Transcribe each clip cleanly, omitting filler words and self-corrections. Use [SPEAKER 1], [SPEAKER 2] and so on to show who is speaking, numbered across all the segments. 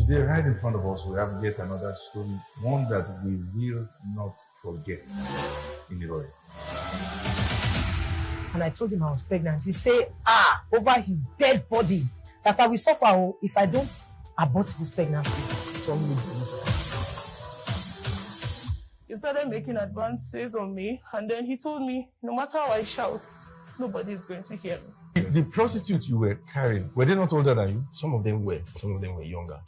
[SPEAKER 1] Today, right in front of us, we have yet another story, one that we will not forget in the world.
[SPEAKER 2] And I told him I was pregnant. He said, over his dead body, that I will suffer if I don't abort this pregnancy.
[SPEAKER 3] He started making advances on me, and then he told me, no matter how I shout, nobody is going to hear me.
[SPEAKER 1] The prostitutes you were carrying, were they not older than you?
[SPEAKER 4] Some of them were younger.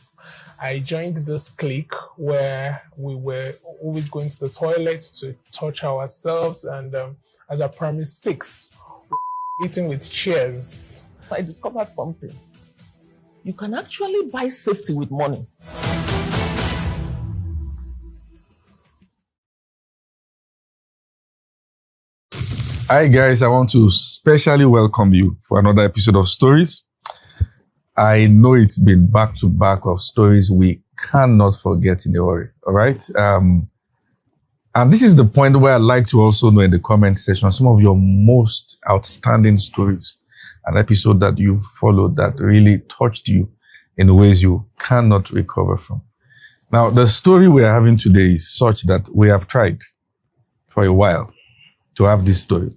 [SPEAKER 5] I joined this clique where we were always going to the toilet to touch ourselves, and as I promised 6, eating with chairs.
[SPEAKER 6] I discovered something. You can actually buy safety with money.
[SPEAKER 1] Hi guys, I want to specially welcome you for another episode of Stories. I know it's been back to back of stories we cannot forget in the worry, all right? And this is the point where I'd like to also know in the comment section some of your most outstanding stories, an episode that you followed that really touched you in ways you cannot recover from. Now, the story we are having today is such that we have tried for a while to have this story.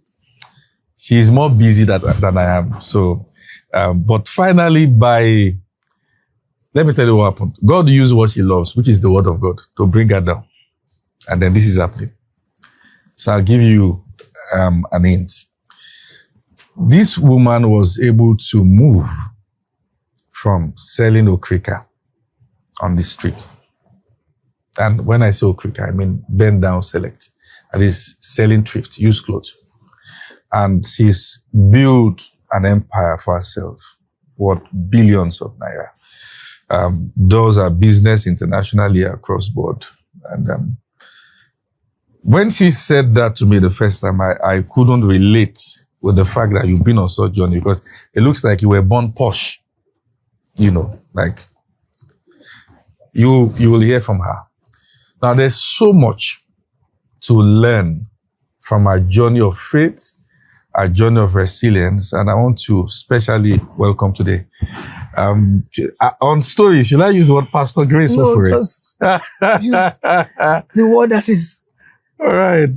[SPEAKER 1] She is more busy than I am. So, but finally, let me tell you what happened. God used what she loves, which is the word of God, to bring her down. And then this is happening. So I'll give you an hint. This woman was able to move from selling okrika on the street. And when I say okrika, I mean bend down select. That is selling thrift, used clothes. And she's built an empire for herself, worth billions of naira. Does her business internationally across board. And when she said that to me the first time, I couldn't relate with the fact that you've been on such journey, because it looks like you were born posh. You know, like you will hear from her. Now, there's so much to learn from our journey of faith, our journey of resilience, and I want to especially welcome today. On stories, should I use the word Pastor Grace?
[SPEAKER 2] No, just use the word that is
[SPEAKER 1] all right.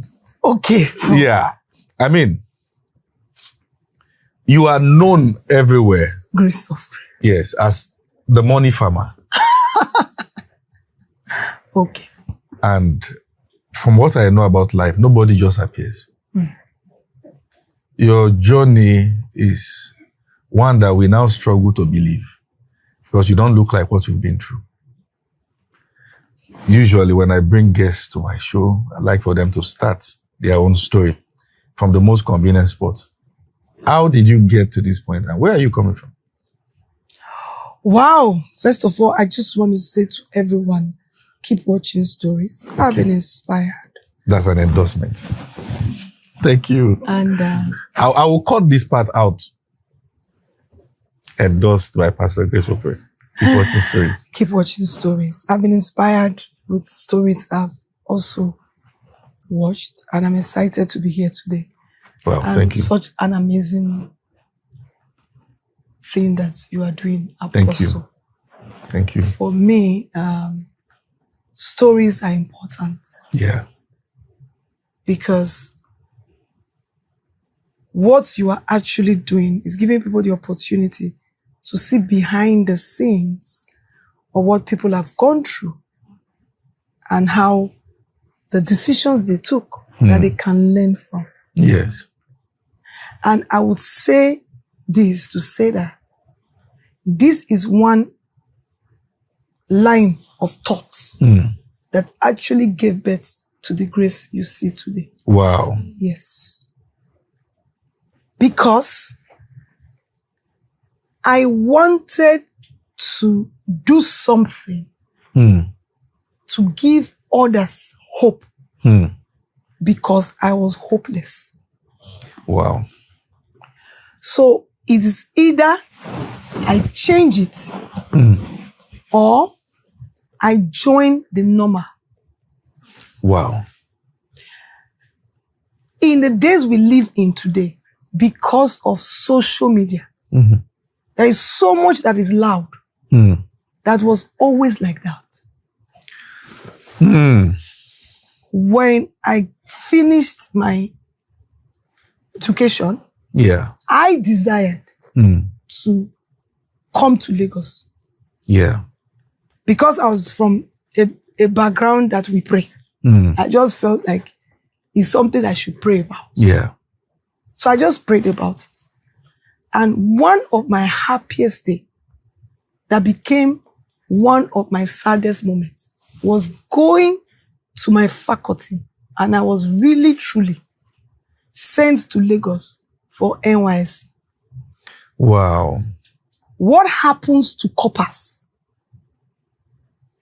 [SPEAKER 2] Okay.
[SPEAKER 1] Yeah, I mean, you are known everywhere.
[SPEAKER 2] Grace of
[SPEAKER 1] yes, as the money farmer.
[SPEAKER 2] Okay.
[SPEAKER 1] And from what I know about life, nobody just appears. Your journey is one that we now struggle to believe because you don't look like what you've been through. Usually when I bring guests to my show, I like for them to start their own story from the most convenient spot. How did you get to this point and where are you coming from?
[SPEAKER 2] Wow. First of all, I just want to say to everyone, keep watching stories. Okay. I've been inspired.
[SPEAKER 1] That's an endorsement. Thank you.
[SPEAKER 2] And
[SPEAKER 1] I will cut this part out. Endorsed by Pastor Grace Opere. Keep watching stories.
[SPEAKER 2] Keep watching stories. I've been inspired with stories I've also watched, and I'm excited to be here today.
[SPEAKER 1] Well, thank you.
[SPEAKER 2] Such an amazing thing that you are doing, Apostle.
[SPEAKER 1] Thank you. Thank you.
[SPEAKER 2] For me, stories are important.
[SPEAKER 1] Yeah.
[SPEAKER 2] Because what you are actually doing is giving people the opportunity to see behind the scenes of what people have gone through and how the decisions they took that they can learn from.
[SPEAKER 1] Yes.
[SPEAKER 2] And I would say this to say that this is one line of thoughts that actually gave birth to the grace you see today.
[SPEAKER 1] Wow.
[SPEAKER 2] Yes. Because I wanted to do something to give others hope because I was hopeless.
[SPEAKER 1] Wow.
[SPEAKER 2] So it is either I change it or I join the normal.
[SPEAKER 1] Wow.
[SPEAKER 2] In the days we live in today, because of social media, there is so much that is loud that was always like that.
[SPEAKER 1] Hmm.
[SPEAKER 2] When I finished my education,
[SPEAKER 1] Yeah.
[SPEAKER 2] I desired
[SPEAKER 1] Hmm.
[SPEAKER 2] to come to Lagos
[SPEAKER 1] Yeah.
[SPEAKER 2] because I was from a background that we pray.
[SPEAKER 1] Hmm.
[SPEAKER 2] I just felt like it's something I should pray about.
[SPEAKER 1] Yeah.
[SPEAKER 2] So I just prayed about it. And one of my happiest days that became one of my saddest moments was going to my faculty, and I was really, truly sent to Lagos for NYSC.
[SPEAKER 1] Wow.
[SPEAKER 2] What happens to coppers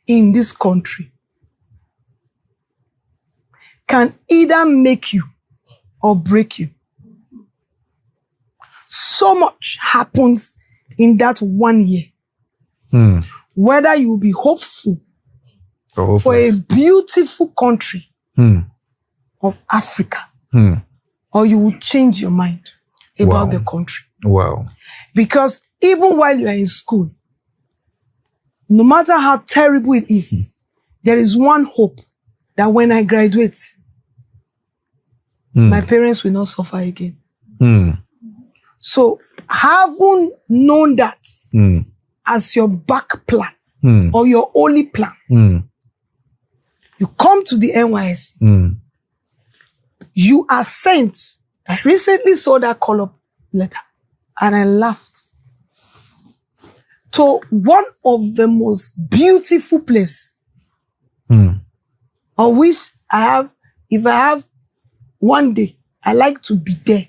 [SPEAKER 2] in this country can either make you or break you. So much happens in that 1 year.
[SPEAKER 1] Hmm.
[SPEAKER 2] Whether you will be hopeful
[SPEAKER 1] Oh,
[SPEAKER 2] for a beautiful country
[SPEAKER 1] Hmm.
[SPEAKER 2] of Africa,
[SPEAKER 1] Hmm.
[SPEAKER 2] or you will change your mind about
[SPEAKER 1] Wow.
[SPEAKER 2] the country.
[SPEAKER 1] Wow.
[SPEAKER 2] Because even while you are in school, no matter how terrible it is, there is one hope that when I graduate, my parents will not suffer again.
[SPEAKER 1] Hmm.
[SPEAKER 2] So having known that
[SPEAKER 1] Hmm.
[SPEAKER 2] as your back plan
[SPEAKER 1] Hmm.
[SPEAKER 2] or your only plan,
[SPEAKER 1] Hmm.
[SPEAKER 2] you come to the NYSC,
[SPEAKER 1] Hmm.
[SPEAKER 2] you are sent. I recently saw that call-up letter and I laughed. To one of the most beautiful places,
[SPEAKER 1] Hmm.
[SPEAKER 2] of which if I have one day, I like to be there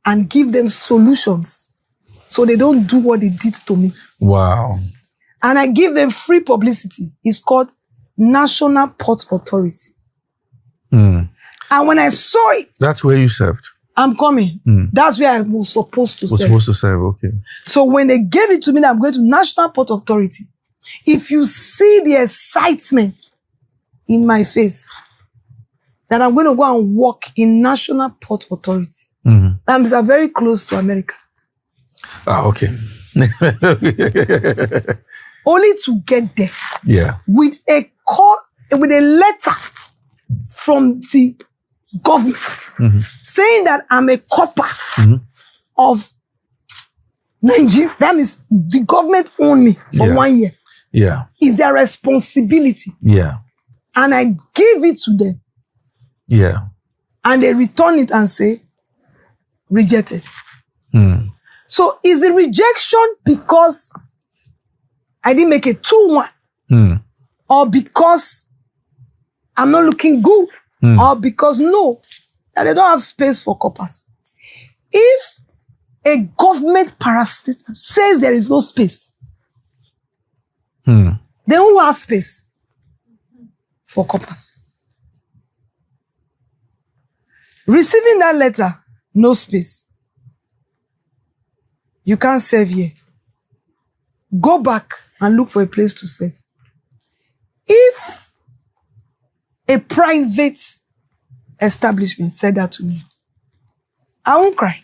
[SPEAKER 2] and give them solutions so they don't do what they did to me.
[SPEAKER 1] Wow.
[SPEAKER 2] And I give them free publicity. It's called National Port Authority.
[SPEAKER 1] Hmm.
[SPEAKER 2] And when I saw it,
[SPEAKER 1] That's where you served.
[SPEAKER 2] I'm coming. That's where I was supposed to
[SPEAKER 1] Was
[SPEAKER 2] serve.
[SPEAKER 1] supposed to serve. Okay.
[SPEAKER 2] So when they gave it to me that I'm going to National Port Authority, if you see the excitement in my face that I'm going to go and work in National Port Authority, that means I'm very close to America.
[SPEAKER 1] Ah, okay.
[SPEAKER 2] Only to get there
[SPEAKER 1] Yeah.
[SPEAKER 2] with a call, with a letter from the government saying that I'm a copper of Nigeria. That means the government owned me for
[SPEAKER 1] Yeah.
[SPEAKER 2] 1 year.
[SPEAKER 1] Yeah.
[SPEAKER 2] It's their responsibility.
[SPEAKER 1] Yeah.
[SPEAKER 2] And I give it to them.
[SPEAKER 1] Yeah.
[SPEAKER 2] And they return it and say, rejected.
[SPEAKER 1] Hmm.
[SPEAKER 2] So is the rejection because I didn't make a 2-1?
[SPEAKER 1] Hmm.
[SPEAKER 2] Or because I'm not looking good? Or because no, that they don't have space for coppers? If a government parasite says there is no space, then who has space for coppers? Receiving that letter, no space. You can't serve here. Go back and look for a place to serve. If a private establishment said that to me, I won't cry.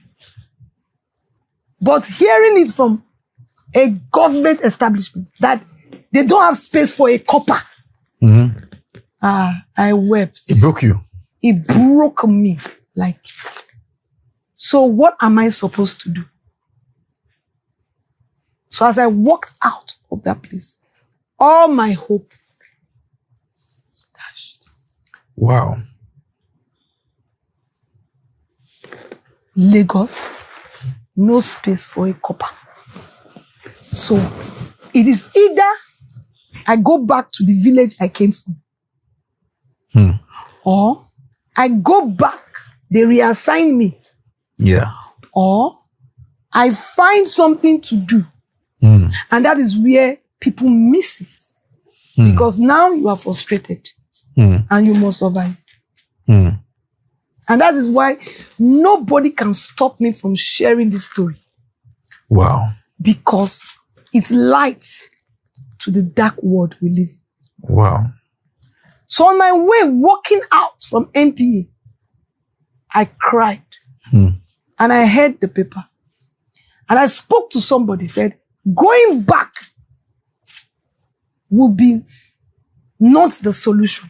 [SPEAKER 2] But hearing it from a government establishment that they don't have space for a copper, I wept.
[SPEAKER 1] It broke you.
[SPEAKER 2] It broke me. So what am I supposed to do? So as I walked out of that place, all my hope dashed.
[SPEAKER 1] Wow.
[SPEAKER 2] Lagos, no space for a copper. So it is either I go back to the village I came from, or I go back, they reassign me, or I find something to do. And that is where people miss it. Because now you are frustrated and you must survive. And that is why nobody can stop me from sharing this story.
[SPEAKER 1] Wow.
[SPEAKER 2] Because it's light to the dark world we live in.
[SPEAKER 1] Wow.
[SPEAKER 2] So on my way walking out from MPA, I cried. And I heard the paper. And I spoke to somebody, said, going back would be not the solution.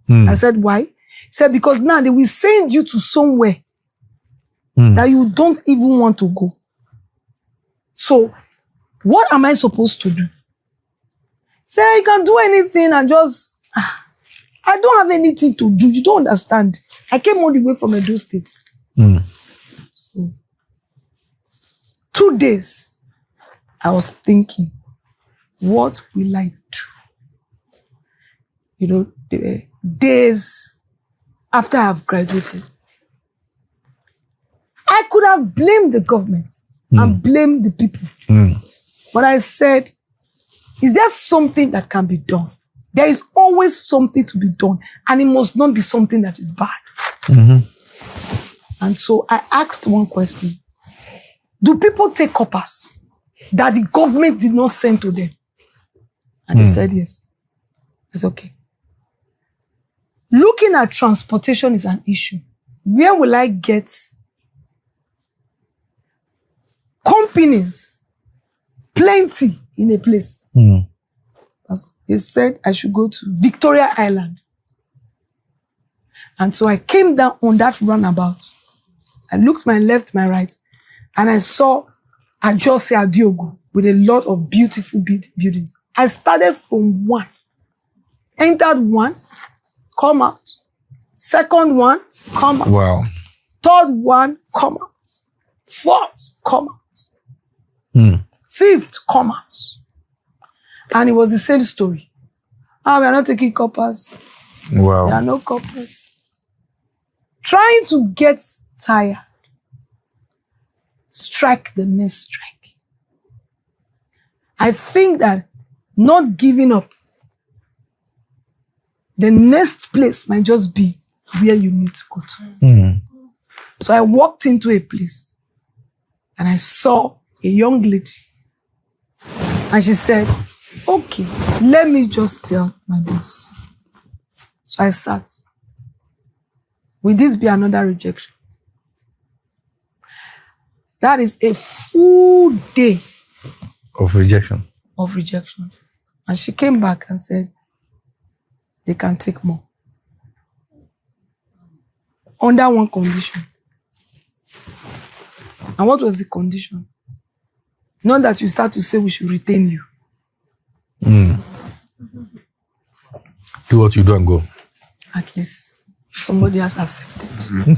[SPEAKER 2] I said, why? He said, because now they will send you to somewhere that you don't even want to go. So, what am I supposed to do? Say, you can do anything and just, I don't have anything to do. You don't understand. I came all the way from Edo State. So, 2 days, I was thinking, what will I do? You know, the days after I've graduated. I could have blamed the government and blamed the people. But I said, is there something that can be done? There is always something to be done, and it must not be something that is bad. And so I asked one question. Do people take coppers that the government did not send to them? And they said yes. It's okay. Looking at transportation is an issue. Where will I get companies plenty in a place? They said I should go to Victoria Island. And so I came down on that roundabout. I looked my left, my right, and I saw Ajose Adiogo with a lot of beautiful buildings. I started from one. Entered one, come out. Second one, come out.
[SPEAKER 1] Wow.
[SPEAKER 2] Third one, come out. Fourth, come out. Fifth, come out. And it was the same story. We are not taking coppers.
[SPEAKER 1] Wow.
[SPEAKER 2] There are no coppers. Trying to get tired. Strike the next strike. I think that not giving up, the next place might just be where you need to go to. So I walked into a place and I saw a young lady. And she said, okay, let me just tell my boss. So I sat. Will this be another rejection? That is a full day
[SPEAKER 1] Of rejection.
[SPEAKER 2] of rejection. And she came back and said, they can take more. Under one condition. And what was the condition? Not that you start to say we should retain you.
[SPEAKER 1] Do what you do and go.
[SPEAKER 2] At least somebody has accepted.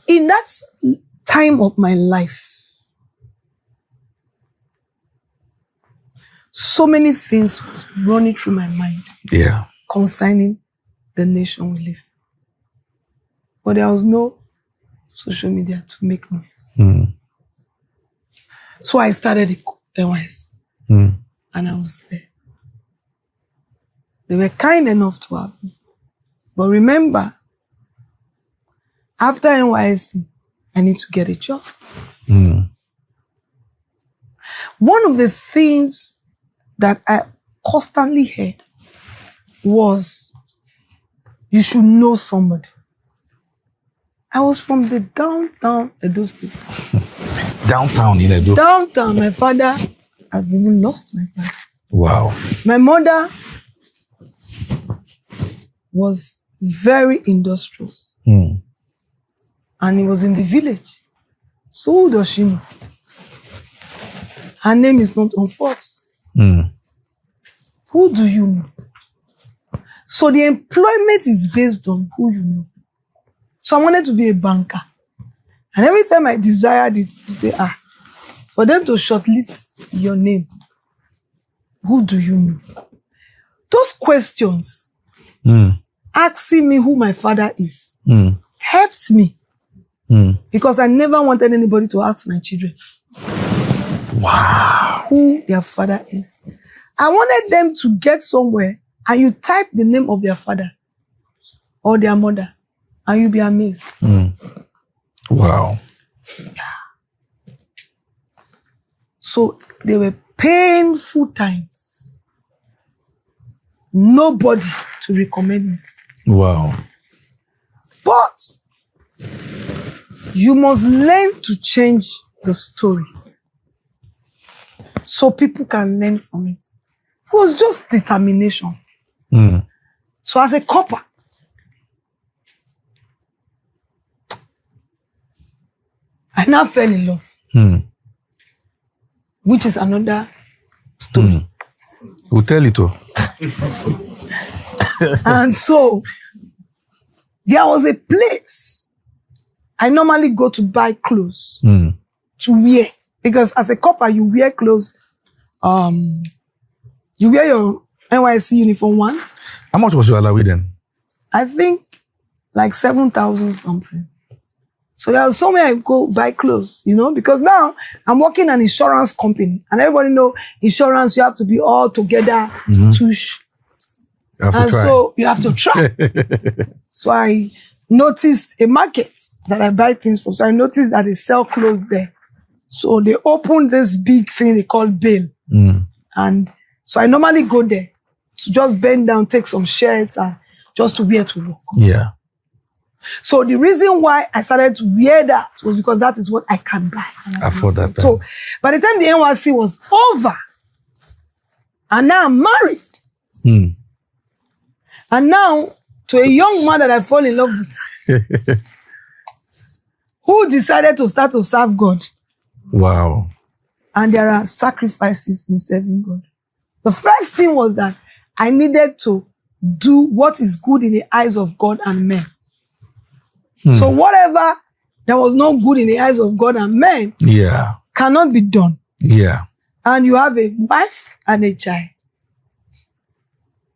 [SPEAKER 2] In that time of my life, so many things running through my mind
[SPEAKER 1] Yeah.
[SPEAKER 2] concerning the nation we live in. But there was no social media to make noise. So I started NYS. And I was there. They were kind enough to have me. But remember, after NYSC, I need to get a job. One of the things that I constantly heard was, you should know somebody. I was from the downtown Edo State.
[SPEAKER 1] Downtown in Edo.
[SPEAKER 2] Downtown, my father, I've even lost my father.
[SPEAKER 1] Wow.
[SPEAKER 2] My mother was very industrious. And it was in the village. So who does she know? Her name is not on Forbes. Who do you know? So the employment is based on who you know. So I wanted to be a banker. And every time I desired it, you say, for them to shortlist your name, who do you know? Those questions, asking me who my father is, helped me. Because I never wanted anybody to ask my children who their father is. I wanted them to get somewhere and you type the name of their father or their mother and you'll be amazed.
[SPEAKER 1] Wow.
[SPEAKER 2] So they were painful times. Nobody to recommend me.
[SPEAKER 1] Wow.
[SPEAKER 2] But you must learn to change the story. so people can learn from it. It was just determination.
[SPEAKER 1] Mm.
[SPEAKER 2] So as a copper, I now fell in love, which is another story.
[SPEAKER 1] We'll tell it all.
[SPEAKER 2] And so there was a place I normally go to buy clothes to wear, because as a copper you wear clothes. You wear your NYC uniform once.
[SPEAKER 1] How much was your allowance then?
[SPEAKER 2] I think like 7,000 something. So there was somewhere I go buy clothes, because now I'm working in an insurance company, and everybody know insurance, you have to be all together, tush. And so you have to try. So I noticed a market that I buy things from. So I noticed that they sell clothes there. So they opened this big thing they call Bill. And so I normally go there to just bend down, take some shirts, and just to wear to work.
[SPEAKER 1] Yeah.
[SPEAKER 2] So the reason why I started to wear that was because that is what I can buy.
[SPEAKER 1] Afford that time.
[SPEAKER 2] So by the time the NYC was over, and now I'm married, and now to a young man that I fall in love with, who decided to start to serve God.
[SPEAKER 1] Wow.
[SPEAKER 2] And there are sacrifices in serving God. The first thing was that I needed to do what is good in the eyes of God and men. So whatever that was not good in the eyes of God and men cannot be done.
[SPEAKER 1] Yeah.
[SPEAKER 2] And you have a wife and a child.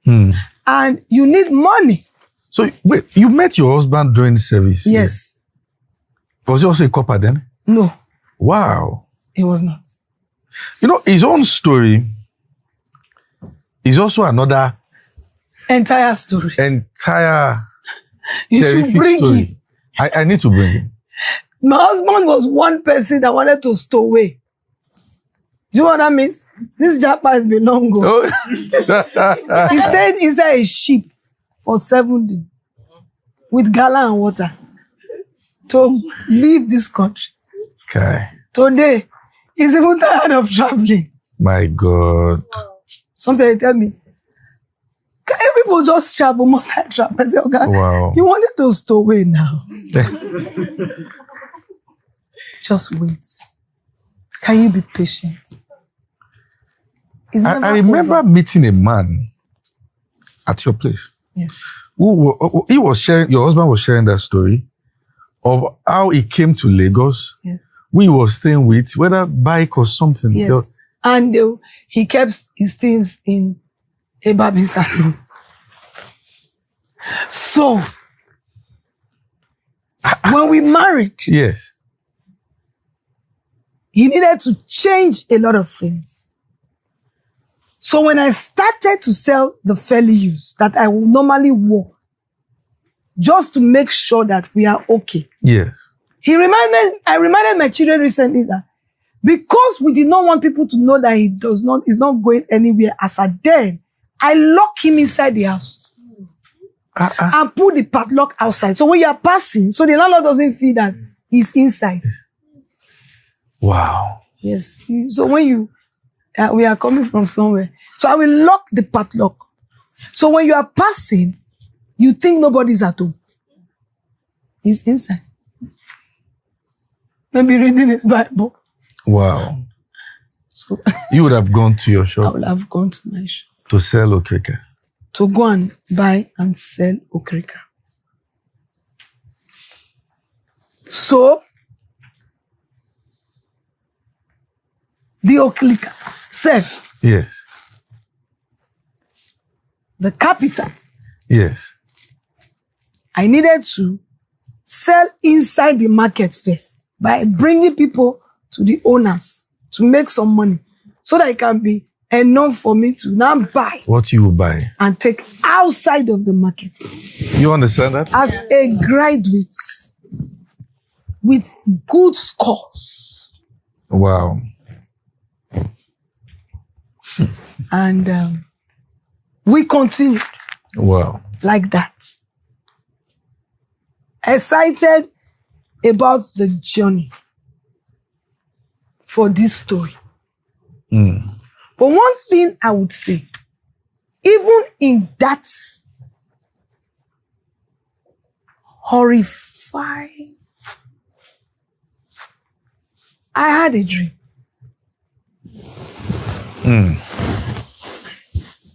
[SPEAKER 2] And you need money.
[SPEAKER 1] So wait, you met your husband during the service?
[SPEAKER 2] Yes.
[SPEAKER 1] Was he also a copper then?
[SPEAKER 2] No.
[SPEAKER 1] Wow.
[SPEAKER 2] It was not.
[SPEAKER 1] His own story is also another
[SPEAKER 2] entire story.
[SPEAKER 1] You
[SPEAKER 2] should bring
[SPEAKER 1] story.
[SPEAKER 2] him.
[SPEAKER 1] I need to bring him.
[SPEAKER 2] My husband was one person that wanted to stow away. Do you know what that means? This japa has been long ago.
[SPEAKER 1] Oh.
[SPEAKER 2] He stayed inside a ship for 7 days with gallon and water to leave this country.
[SPEAKER 1] Okay.
[SPEAKER 2] Today, he's even tired of traveling.
[SPEAKER 1] My God.
[SPEAKER 2] Sometimes they tell me, can you people just travel? Must I travel? I say, okay,
[SPEAKER 1] wow.
[SPEAKER 2] You wanted to stow away now. Just wait. Can you be patient?
[SPEAKER 1] I remember meeting a man at your place.
[SPEAKER 2] Yes.
[SPEAKER 1] He was sharing, your husband was sharing that story of how he came to Lagos.
[SPEAKER 2] Yes.
[SPEAKER 1] We were staying with, whether bike or something.
[SPEAKER 2] Yes. And he kept his things in a baby salon. So, when we married,
[SPEAKER 1] yes,
[SPEAKER 2] he needed to change a lot of things. So when I started to sell the fairly used that I will normally wear, just to make sure that we are okay.
[SPEAKER 1] Yes.
[SPEAKER 2] I reminded my children recently that because we did not want people to know that he's not going anywhere as at then, I lock him inside the house. And put the padlock outside. So when you are passing, so the landlord doesn't feel that he's inside.
[SPEAKER 1] Wow.
[SPEAKER 2] Yes. So when we are coming from somewhere. So I will lock the padlock. So when you are passing, you think nobody's at home. He's inside. Maybe reading his Bible.
[SPEAKER 1] Wow.
[SPEAKER 2] So
[SPEAKER 1] you would have gone to your shop.
[SPEAKER 2] I would have gone to my shop.
[SPEAKER 1] To sell okrika.
[SPEAKER 2] To go and buy and sell okrika. So, the okrika, self.
[SPEAKER 1] Yes.
[SPEAKER 2] The capital.
[SPEAKER 1] Yes.
[SPEAKER 2] I needed to sell inside the market first by bringing people to the owners to make some money so that it can be enough for me to now buy.
[SPEAKER 1] What you will buy?
[SPEAKER 2] And take outside of the market.
[SPEAKER 1] You understand that?
[SPEAKER 2] As a graduate with good scores.
[SPEAKER 1] Wow.
[SPEAKER 2] And we continued.
[SPEAKER 1] Wow.
[SPEAKER 2] Like that. Excited about the journey for this story. But one thing I would say, even in that horrifying, I had a dream.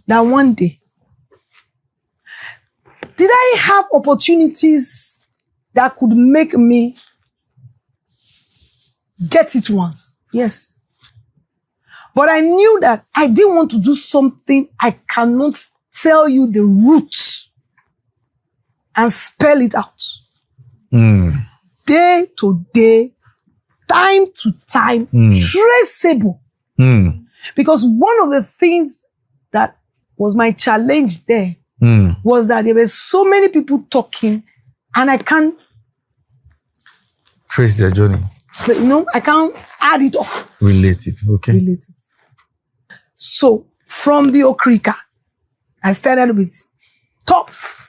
[SPEAKER 2] That one day, did I have opportunities that could make me get it once? Yes. But I knew that I didn't want to do something I cannot tell you the roots and spell it out. Day to day, time to time, traceable. Because one of the things that was my challenge there was that there were so many people talking and I can't
[SPEAKER 1] trace their journey.
[SPEAKER 2] You know, I can't add it up.
[SPEAKER 1] Relate it. Okay.
[SPEAKER 2] Relate it. So, from the okrika, I started with tops.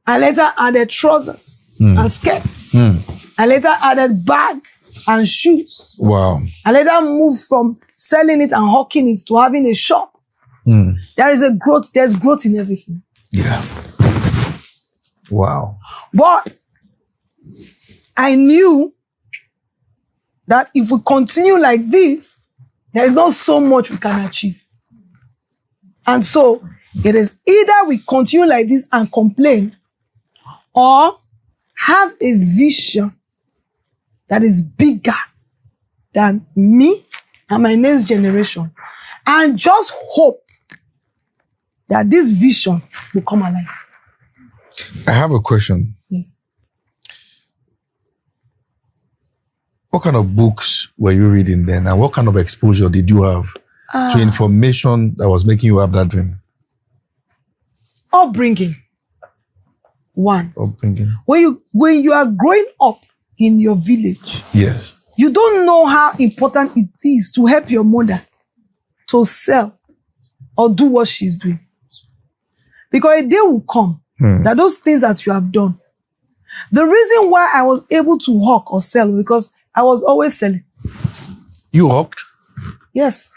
[SPEAKER 2] I later added trousers and skirts. I later added bag and shoes.
[SPEAKER 1] Wow.
[SPEAKER 2] I later moved from selling it and hawking it to having a shop. There's growth in everything.
[SPEAKER 1] Yeah. Wow.
[SPEAKER 2] But I knew that if we continue like this, there is not so much we can achieve. And so it is either we continue like this and complain, or have a vision that is bigger than me and my next generation, and just hope that this vision will come alive.
[SPEAKER 1] I have a question.
[SPEAKER 2] Yes.
[SPEAKER 1] What kind of books were you reading then, and what kind of exposure did you have to information that was making you have that dream?
[SPEAKER 2] Upbringing. One.
[SPEAKER 1] Upbringing.
[SPEAKER 2] When you are growing up in your village,
[SPEAKER 1] Yes.
[SPEAKER 2] you don't know how important it is to help your mother to sell or do what she's doing. Because a day will come that those things that you have done. The reason why I was able to hawk or sell because I was always selling.
[SPEAKER 1] You hawked?
[SPEAKER 2] Yes.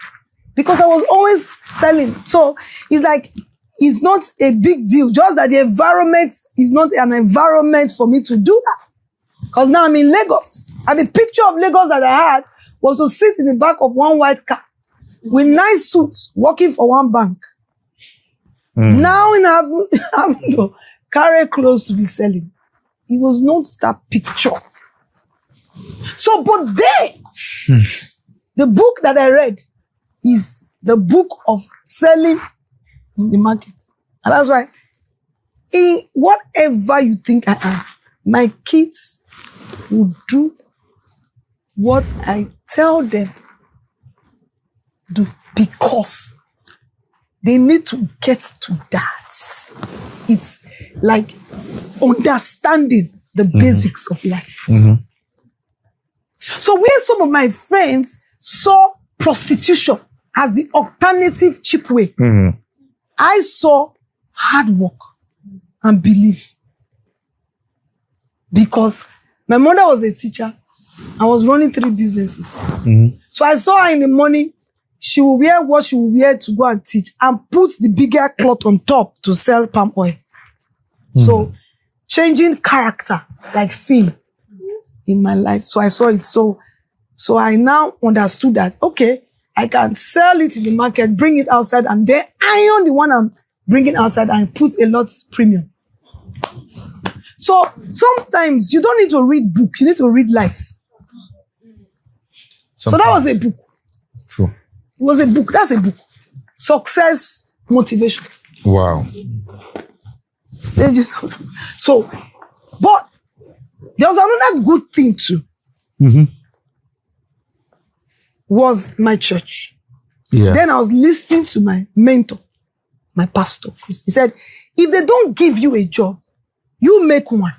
[SPEAKER 2] Because I was always selling. So it's like, it's not a big deal. Just that the environment is not an environment for me to do that. Because now I'm in Lagos. And the picture of Lagos that I had was to sit in the back of one white car with nice suits working for one bank. Now in having to carry clothes to be selling. It was not that picture. So, but there, the book that I read is the book of selling in the market. And that's why, in whatever you think I am, my kids will do what I tell them do, because they need to get to that. It's like understanding the basics of life. So where some of my friends saw prostitution as the alternative cheap way, I saw hard work and belief. Because my mother was a teacher. I was running 3 businesses. So I saw her in the morning. She will wear what she will wear to go and teach and put the bigger cloth on top to sell palm oil. So changing character like film in my life. So I saw it. So I now understood that, okay, I can sell it in the market, bring it outside, and then iron the one I'm bringing outside and put a lot premium. So sometimes you don't need to read books, you need to read life. So that was a book.
[SPEAKER 1] True.
[SPEAKER 2] It was a book. That's a book. Success motivation.
[SPEAKER 1] Wow.
[SPEAKER 2] Stages. So, but there was another good thing too. Was my church.
[SPEAKER 1] Yeah.
[SPEAKER 2] Then I was listening to my mentor, my pastor, Chris. He said, if they don't give you a job, you make one.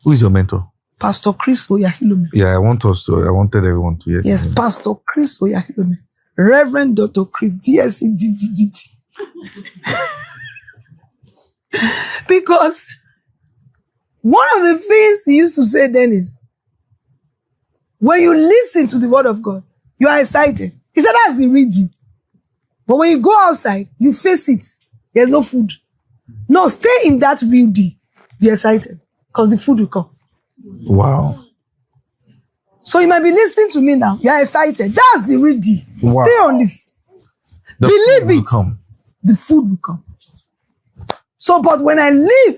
[SPEAKER 1] Who is your mentor?
[SPEAKER 2] Pastor Chris Oyahilome.
[SPEAKER 1] Yeah, I wanted everyone to hear.
[SPEAKER 2] Yes, Pastor Chris Oyahilome. Reverend Dr. Chris, DSC, DDDT. Because one of the things he used to say then is, when you listen to the word of God, you are excited. He said, that's the real deal. But when you go outside, you face it. There's no food. No, stay in that real deal. Be excited. Because the food will come.
[SPEAKER 1] Wow.
[SPEAKER 2] So you might be listening to me now. You're excited. That's the real deal.
[SPEAKER 1] Wow.
[SPEAKER 2] Stay on this.
[SPEAKER 1] The food
[SPEAKER 2] Believe
[SPEAKER 1] will
[SPEAKER 2] it.
[SPEAKER 1] come.
[SPEAKER 2] The food will come. So, but when I leave,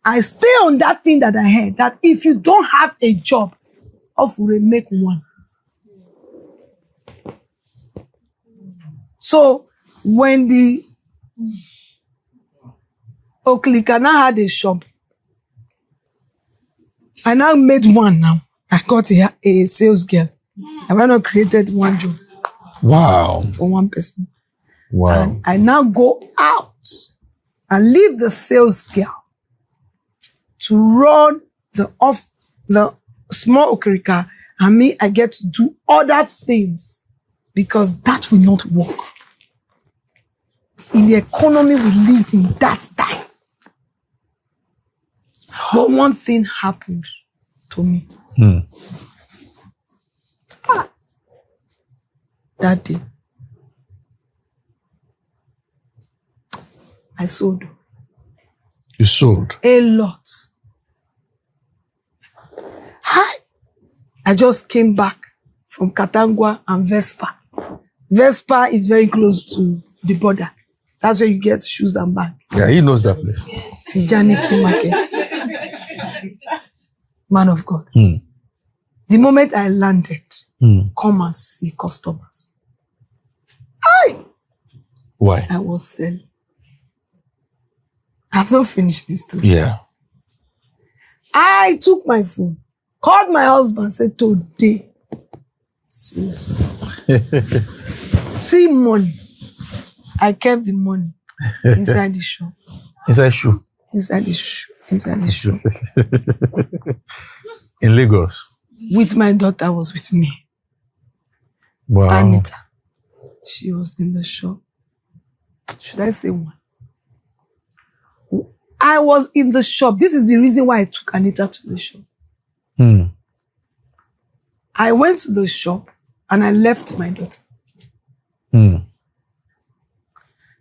[SPEAKER 2] I stay on that thing that I heard, that if you don't have a job, off will make one. So, when the okrika now had a shop, I now made one now. I got a sales girl. I went not created one job.
[SPEAKER 1] Wow.
[SPEAKER 2] For one person.
[SPEAKER 1] Wow.
[SPEAKER 2] And I now go out and leave the sales girl to run the small okrika, and me, I get to do other things because that will not work. In the economy we lived in that time. But one thing happened to me. That day, I sold.
[SPEAKER 1] You sold.
[SPEAKER 2] A lot. I just came back from Katangwa and Vespa. Vespa is very close to the border. That's where you get shoes and bags.
[SPEAKER 1] Yeah, he knows that place.
[SPEAKER 2] The Janiki Market. Man of God. The moment I landed, come and see customers.
[SPEAKER 1] Why?
[SPEAKER 2] I was selling. I have not finished this story.
[SPEAKER 1] Yeah.
[SPEAKER 2] I took my phone, called my husband, said, today, serious. See money. I kept the money inside the shop.
[SPEAKER 1] Inside shoe.
[SPEAKER 2] Inside the shoe. Inside the shop.
[SPEAKER 1] In Lagos.
[SPEAKER 2] With my daughter was with me.
[SPEAKER 1] Wow.
[SPEAKER 2] Anita. She was in the shop. Should I say one? I was in the shop. This is the reason why I took Anita to the shop. I went to the shop and I left my daughter.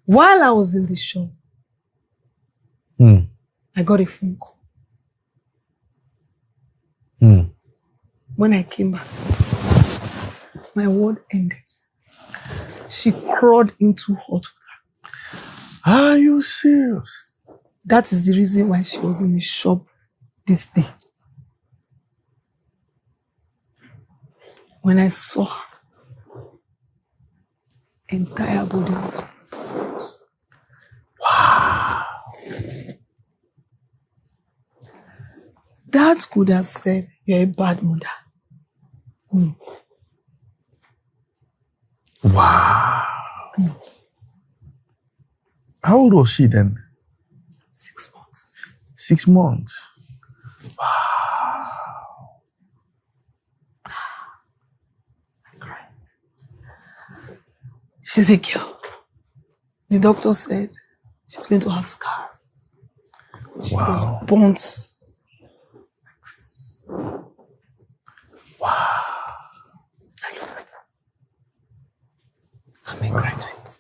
[SPEAKER 2] While I was in the shop, I got a phone call. When I came back, my word ended. She crawled into hot water.
[SPEAKER 1] Are you serious?
[SPEAKER 2] That is the reason why she was in the shop this day. When I saw her, entire body was bruised.
[SPEAKER 1] Wow.
[SPEAKER 2] That could have said, you're a bad mother.
[SPEAKER 1] Wow. How old was she then?
[SPEAKER 2] 6 months.
[SPEAKER 1] 6 months. Wow.
[SPEAKER 2] I cried. She's a girl. The doctor said she's going to have scars. She was burnt.
[SPEAKER 1] Wow.
[SPEAKER 2] I looked at her. I'm a graduate.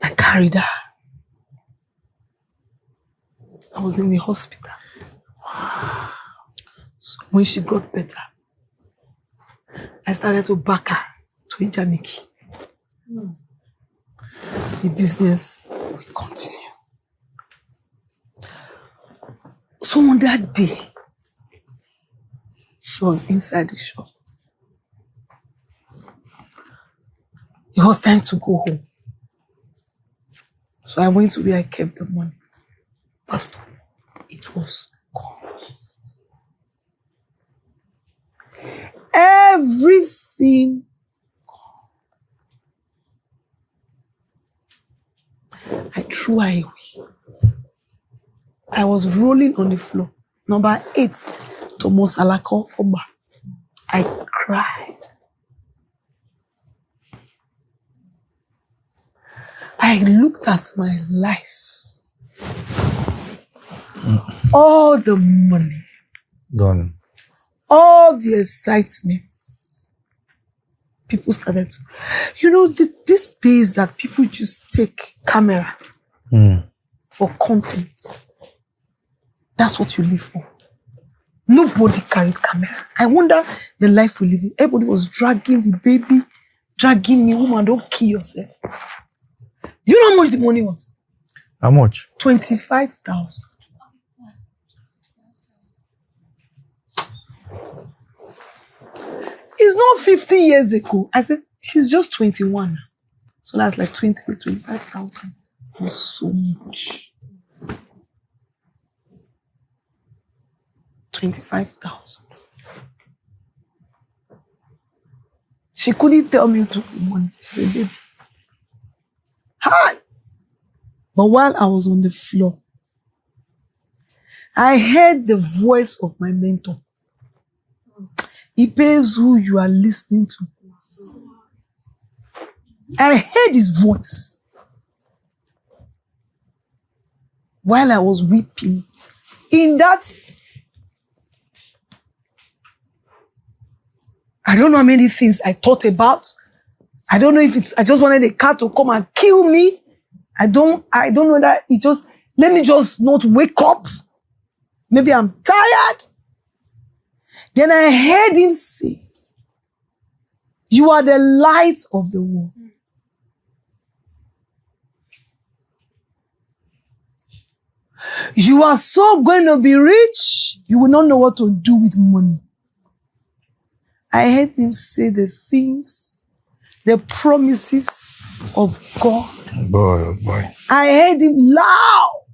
[SPEAKER 2] I carried her. I was in the hospital. So when she got better, I started to back her to Ijaniki. The business will continue. So on that day, she was inside the shop. It was time to go home. So I went to where I kept the money. Pastor, it was gone. Everything gone. I threw her away. I was rolling on the floor. Number 8, Thomas Alako Oba. I cried. I looked at my life. All the money
[SPEAKER 1] Gone.
[SPEAKER 2] All the excitements. People started to, these days that people just take camera for content. That's what you live for. Nobody carried camera. I wonder the life we live in. Everybody was dragging the baby, dragging me. Woman, don't kill yourself. Do you know how much the money was?
[SPEAKER 1] How much?
[SPEAKER 2] 25,000. It's not 50 years ago. I said, she's just 21. So that's like 25,000. It was so much. 25,000. She couldn't tell me who took the money. She said, baby. Hi. But while I was on the floor, I heard the voice of my mentor. He pays who you are listening to. I heard his voice while I was weeping. In that, I don't know how many things I thought about. I don't know if I just wanted a cat to come and kill me. I don't know that it just, let me just not wake up. Maybe I'm tired. Then I heard him say, you are the light of the world. You are so going to be rich, you will not know what to do with money. I heard him say the things, the promises of God.
[SPEAKER 1] Boy, oh boy.
[SPEAKER 2] I heard him loud,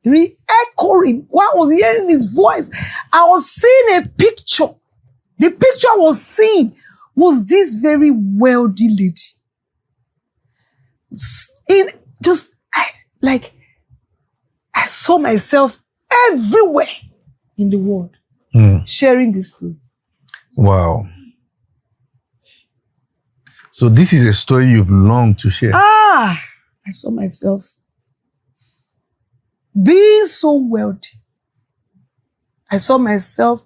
[SPEAKER 2] re-echoing. While I was hearing his voice, I was seeing a picture. The picture I was seeing was this very wealthy lady. I saw myself everywhere in the world sharing this story.
[SPEAKER 1] Wow. So this is a story you've longed to share.
[SPEAKER 2] I saw myself being so wealthy. I saw myself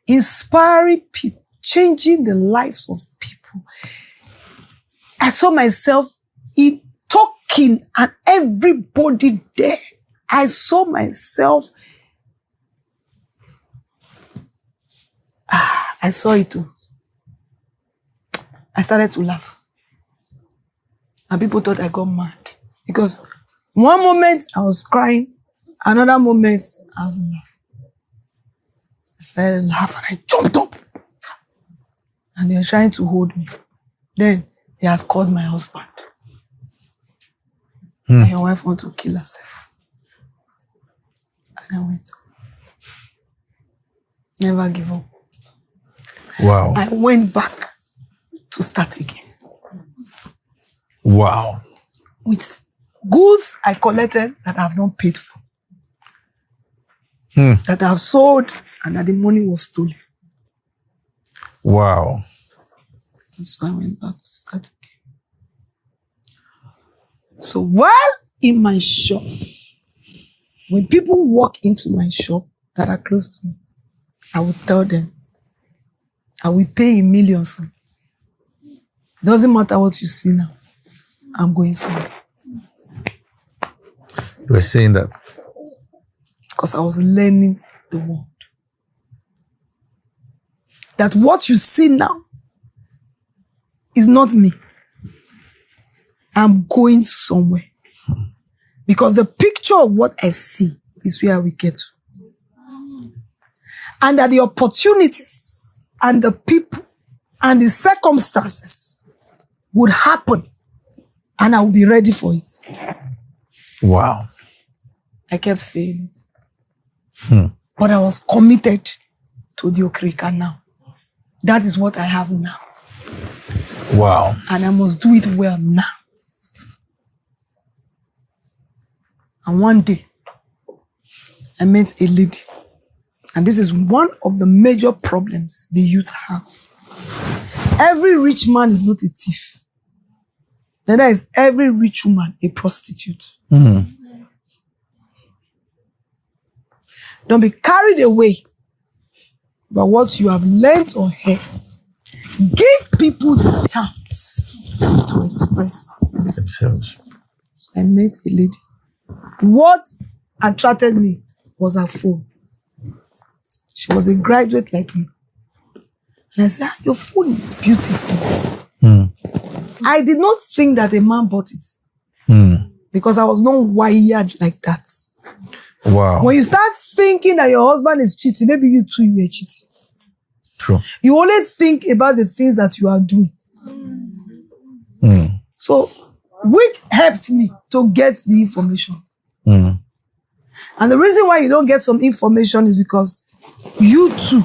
[SPEAKER 2] inspiring people, changing the lives of people. I saw myself talking and everybody there. I saw myself. I saw it too. I started to laugh. And people thought I got mad. Because one moment I was crying, another moment I was laughing. I started to laugh and I jumped up. And they were trying to hold me. Then they had called my husband. And your wife wanted to kill herself. And I went, never give up.
[SPEAKER 1] Wow.
[SPEAKER 2] I went back to start again.
[SPEAKER 1] Wow.
[SPEAKER 2] With goods I collected that I have not paid for. That I have sold and that the money was stolen.
[SPEAKER 1] Wow.
[SPEAKER 2] And so I went back to start again. So while in my shop, when people walk into my shop that are close to me, I will tell them, I will pay in millions. Doesn't matter what you see now. I'm going somewhere.
[SPEAKER 1] You were saying that?
[SPEAKER 2] Because I was learning the world. That what you see now is not me. I'm going somewhere. Because the picture of what I see is where we get to. And that the opportunities and the people and the circumstances would happen and I will be ready for it.
[SPEAKER 1] Wow.
[SPEAKER 2] I kept saying it. But I was committed to the okrika now. That is what I have now.
[SPEAKER 1] Wow.
[SPEAKER 2] And I must do it well now. And one day, I met a lady. And this is one of the major problems the youth have. Every rich man is not a thief. Neither is every rich woman a prostitute. Don't be carried away about what you have learned or heard. Give people the chance to express themselves. I met a lady. What attracted me was her phone. She was a graduate like me. And I said, your phone is beautiful. I did not think that a man bought it. Because I was not wired like that.
[SPEAKER 1] Wow.
[SPEAKER 2] When you start thinking that your husband is cheating, maybe you too, you are cheating.
[SPEAKER 1] True.
[SPEAKER 2] You only think about the things that you are doing. So, which helped me to get the information. And the reason why you don't get some information is because you too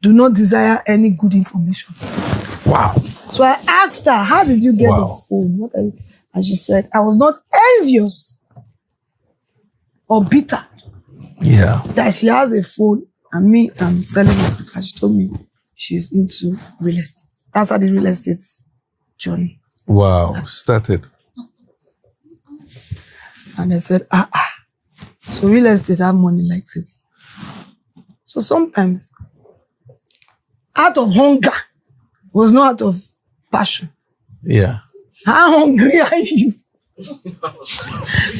[SPEAKER 2] do not desire any good information.
[SPEAKER 1] Wow.
[SPEAKER 2] So I asked her, how did you get the phone? What are you? And she said, I was not envious or bitter that she has a phone and me, I'm selling it. And she told me she's into real estate. That's how the real estate journey
[SPEAKER 1] started.
[SPEAKER 2] And I said, so real estate have money like this. So sometimes, out of hunger was not out of passion.
[SPEAKER 1] Yeah.
[SPEAKER 2] How hungry are you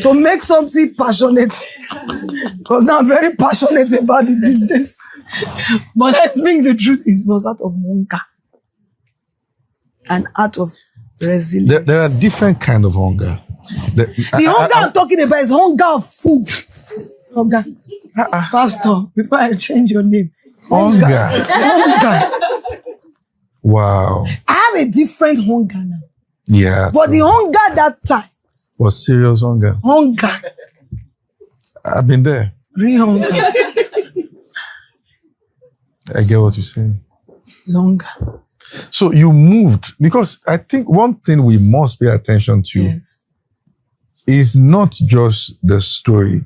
[SPEAKER 2] to make something passionate? Because now I'm very passionate about the business. But I think the truth is, it was out of hunger and out of resilience.
[SPEAKER 1] There are different kind of hunger.
[SPEAKER 2] The hunger I'm talking about is hunger of food. Hunger. Pastor, before I change your name.
[SPEAKER 1] Hunger.
[SPEAKER 2] Hunger.
[SPEAKER 1] Wow.
[SPEAKER 2] I have a different hunger now.
[SPEAKER 1] Yeah.
[SPEAKER 2] But the hunger that time
[SPEAKER 1] was serious hunger.
[SPEAKER 2] Hunger.
[SPEAKER 1] I've been there.
[SPEAKER 2] Real hunger.
[SPEAKER 1] I get what you're saying.
[SPEAKER 2] Hunger.
[SPEAKER 1] So you moved, because I think one thing we must pay attention to is not just the story,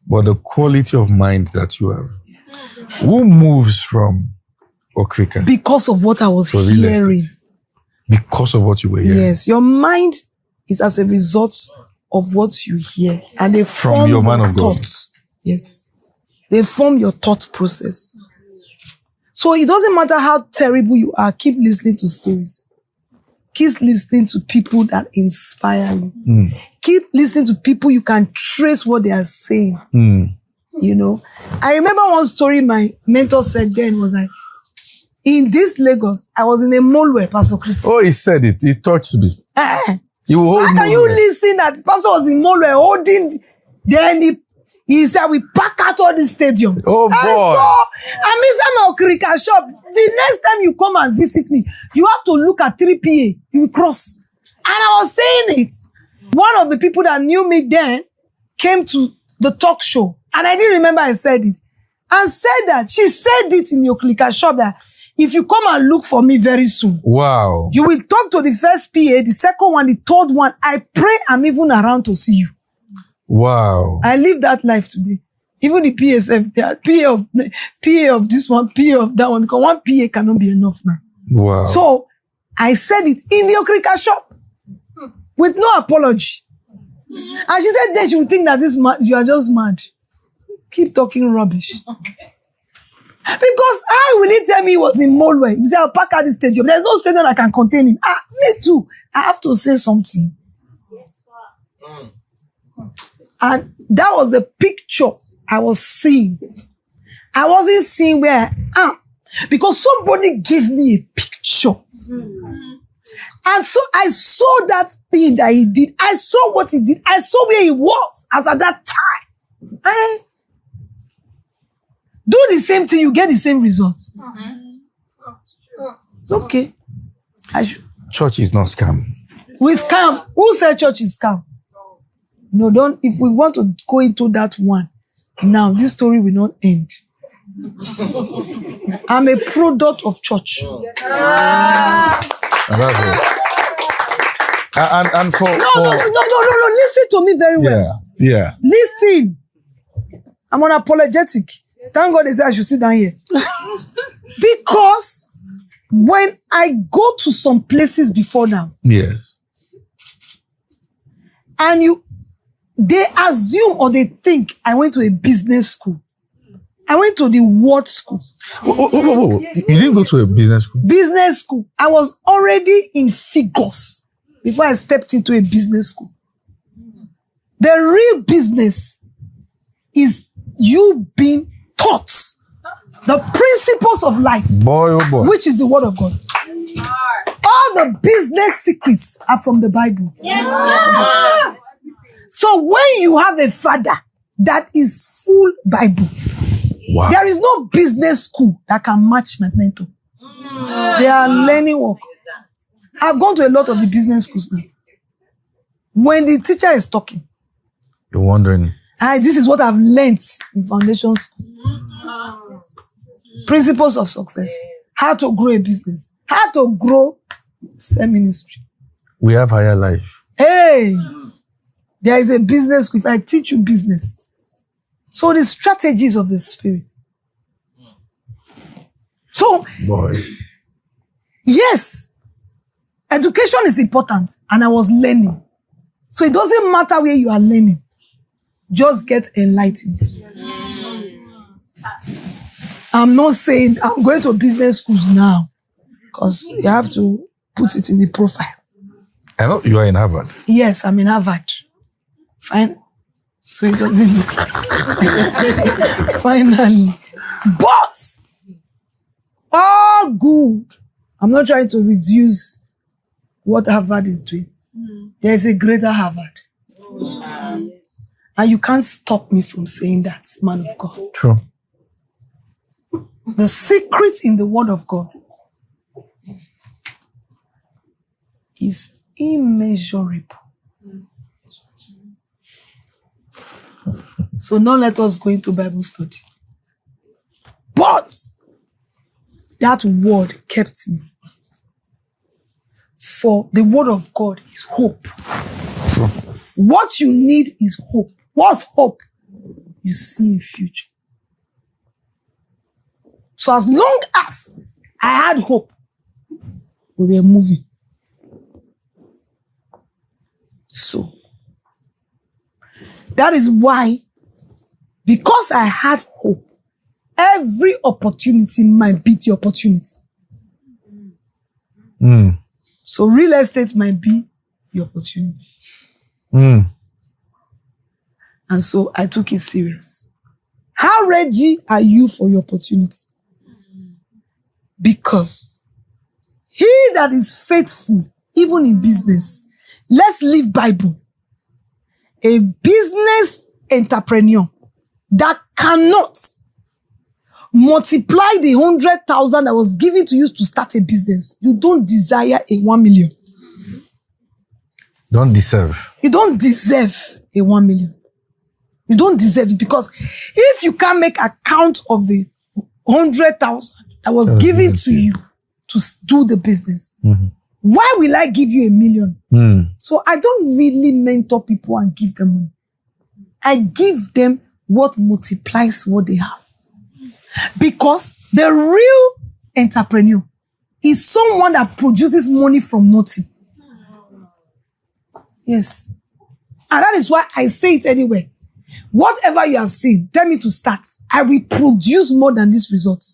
[SPEAKER 1] but the quality of mind that you have. Yes. Who moves from okrika?
[SPEAKER 2] Because of what I was hearing.
[SPEAKER 1] Because of what you were hearing.
[SPEAKER 2] Yes, your mind is as a result of what you hear, and they form
[SPEAKER 1] from your man of God.
[SPEAKER 2] Thoughts. Yes, they form your thought process. So it doesn't matter how terrible you are, keep listening to stories. Keep listening to people that inspire you. Keep listening to people you can trace what they are saying. You know, I remember one story my mentor said then was like, in this Lagos, I was in a mallway, Pastor Chris.
[SPEAKER 1] Oh, he said it. He touched me.
[SPEAKER 2] So how can you listen that Pastor was in mallway holding, then he said, we pack out all these stadiums.
[SPEAKER 1] Oh, boy.
[SPEAKER 2] I'm inside my okrika shop. The next time you come and visit me, you have to look at 3 PA. You will cross. And I was saying it. One of the people that knew me then came to the talk show. And I didn't remember I said it. And said that, she said it in the okrika shop that, if you come and look for me very soon,
[SPEAKER 1] wow,
[SPEAKER 2] you will talk to the first PA, the second one, the third one. I pray I'm even around to see you.
[SPEAKER 1] Wow.
[SPEAKER 2] I live that life today. Even the PSF, PA of this one, PA of that one, because one PA cannot be enough now.
[SPEAKER 1] Wow.
[SPEAKER 2] So I said it in the okrika shop with no apology. And she said then she would think that you are just mad. Keep talking rubbish. Because how will he tell me he was in Molway? He said, I'll pack out the stadium. There's no stadium that can contain him. Me too. I have to say something. And that was the picture I was seeing. I wasn't seeing where I am. Because somebody gave me a picture. And so I saw that thing that he did. I saw what he did. I saw where he was as at that time. Do the same thing, you get the same results. It's okay.
[SPEAKER 1] Church is not scam.
[SPEAKER 2] We scam. Who said church is scam? No, don't. If we want to go into that one, now this story will not end. I'm a product of church.
[SPEAKER 1] And that's it. And for
[SPEAKER 2] No. Listen to me very well.
[SPEAKER 1] Yeah.
[SPEAKER 2] Listen. I'm unapologetic. Thank God they say I should sit down here. Because when I go to some places before now,
[SPEAKER 1] yes,
[SPEAKER 2] and they assume or they think I went to a business school. I went to the word school.
[SPEAKER 1] Whoa. You didn't go to a business school?
[SPEAKER 2] Business school. I was already in figures before I stepped into a business school. The real business is you being taught the principles of life.
[SPEAKER 1] Boy, oh boy.
[SPEAKER 2] Which is the word of God. All the business secrets are from the Bible.
[SPEAKER 7] Yes.
[SPEAKER 2] So when you have a father that is full Bible,
[SPEAKER 1] Wow.
[SPEAKER 2] there is no business school that can match my mentor. They are learning work. I've gone to a lot of the business schools now. When the teacher is talking,
[SPEAKER 1] You're wondering.
[SPEAKER 2] this is what I've learned in foundation school. Principles of success. How to grow a business. How to grow ministry.
[SPEAKER 1] We have higher life.
[SPEAKER 2] Hey, there is a business school. If I teach you business. So the strategies of the spirit. So,
[SPEAKER 1] Boy.
[SPEAKER 2] yes, education is important. And I was learning. So it doesn't matter where you are learning. Just get enlightened. I'm not saying I'm going to business schools now. Because you have to put it in the profile.
[SPEAKER 1] I know you are in Harvard.
[SPEAKER 2] Yes, I'm in Harvard. Fine. So it doesn't look like. Finally. But, all good. I'm not trying to reduce what Harvard is doing. There is a greater Harvard. And you can't stop me from saying that, man of God.
[SPEAKER 1] True.
[SPEAKER 2] The secret in the word of God is immeasurable. So now let us go into Bible study. But that word kept me. For the word of God is hope.
[SPEAKER 1] True.
[SPEAKER 2] What you need is hope. What's hope? You see a future. So as long as I had hope, we were moving. So, that is why, because I had hope, every opportunity might be the opportunity. So real estate might be the opportunity. And so I took it serious. How ready are you for your opportunity? Because he that is faithful, even in business, let's leave Bible. A business entrepreneur that cannot multiply the 100,000 that was given to you to start a business. You don't desire a 1 million.
[SPEAKER 1] Don't deserve.
[SPEAKER 2] You don't deserve a 1 million. You don't deserve it because if you can't make account of the 100,000 that was given to you to do the business, why will I give you 1 million? So I don't really mentor people and give them money. I give them what multiplies what they have. Because the real entrepreneur is someone that produces money from nothing. Yes. And that is why I say it anyway. Whatever you have seen, tell me to start. I will produce more than this result.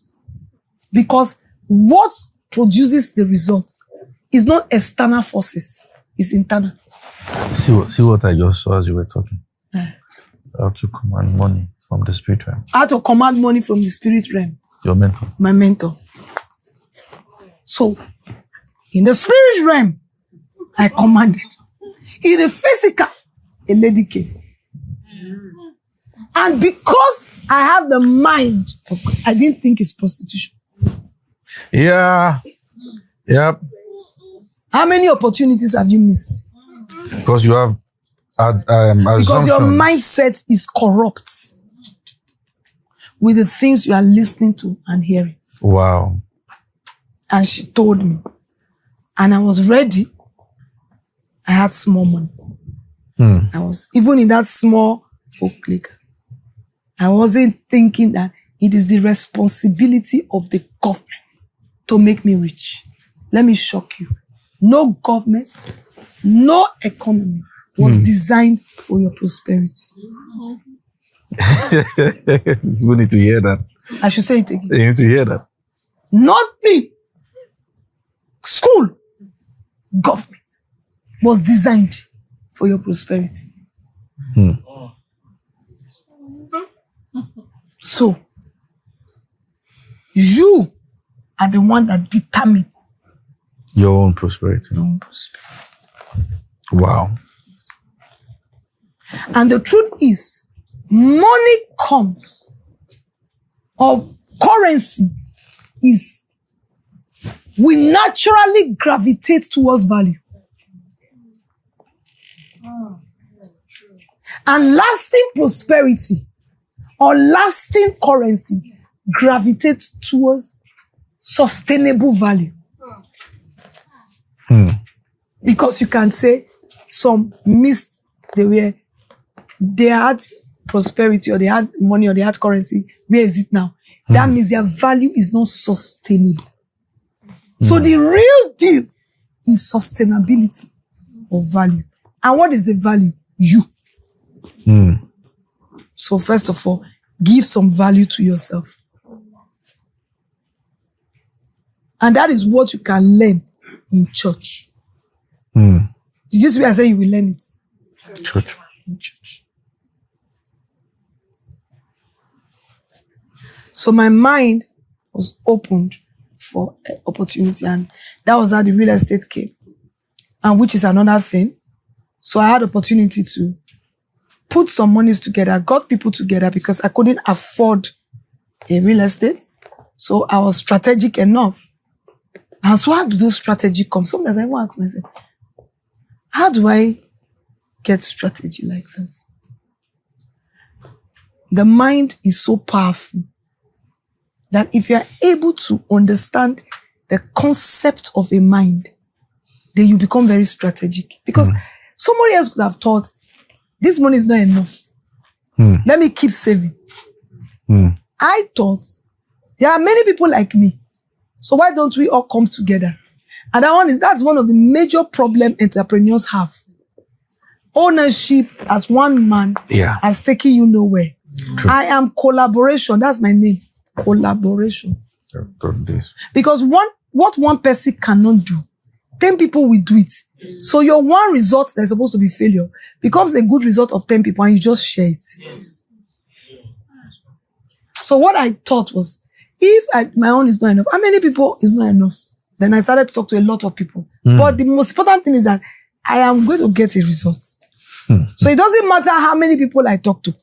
[SPEAKER 2] Because what produces the result is not external forces, it's internal.
[SPEAKER 1] See what I just saw as you were talking. How to command money from the spirit realm.
[SPEAKER 2] How to command money from the spirit realm.
[SPEAKER 1] Your mentor.
[SPEAKER 2] My mentor. So, in the spirit realm, I commanded. In the physical, a lady came. And because I have the mind of God, I didn't think it's prostitution.
[SPEAKER 1] Yeah. Yep.
[SPEAKER 2] How many opportunities have you missed?
[SPEAKER 1] Because you have
[SPEAKER 2] Because your
[SPEAKER 1] assumptions.
[SPEAKER 2] mindset is corrupt with the things you are listening to and hearing.
[SPEAKER 1] Wow.
[SPEAKER 2] And she told me. And I was ready. I had small money. I was, even in that small okrika, I wasn't thinking that it is the responsibility of the government to make me rich. Let me shock you. No government, no economy was designed for your prosperity.
[SPEAKER 1] We need to hear that.
[SPEAKER 2] I should say it again.
[SPEAKER 1] You need to hear that.
[SPEAKER 2] Nothing. School, government was designed for your prosperity. So, you are the one that determine
[SPEAKER 1] Your own prosperity.
[SPEAKER 2] your own prosperity.
[SPEAKER 1] Wow.
[SPEAKER 2] And the truth is, money comes, or currency is, we naturally gravitate towards value. And lasting prosperity or lasting currency gravitates towards sustainable value. Because you can say some missed they had prosperity or they had money or they had currency. Where is it now? That means their value is not sustainable. So the real deal is sustainability of value. And what is the value? You. So first of all, give some value to yourself. And that is what you can learn in church. Did you see where I say you will learn it?
[SPEAKER 1] Church.
[SPEAKER 2] In church. So my mind was opened for opportunity, and that was how the real estate came. And which is another thing. So I had opportunity to put some monies together, got people together because I couldn't afford a real estate. So I was strategic enough. And so how do those strategy come? Sometimes I want to ask myself, how do I get strategy like this? The mind is so powerful that if you are able to understand the concept of a mind, then you become very strategic. Because somebody else could have thought, this money is not enough. Let me keep saving. I thought, there are many people like me. So why don't we all come together? And that's one of the major problems entrepreneurs have. Ownership as one man has taken you nowhere.
[SPEAKER 1] True.
[SPEAKER 2] I am collaboration. That's my name. Collaboration. Because what one person cannot do, 10 people will do it. So your one result that's supposed to be failure becomes a good result of 10 people and you just share it. Yes. So what I thought was, if my own is not enough, how many people is not enough? Then I started to talk to a lot of people. But the most important thing is that I am going to get a result. So it doesn't matter how many people I talk to.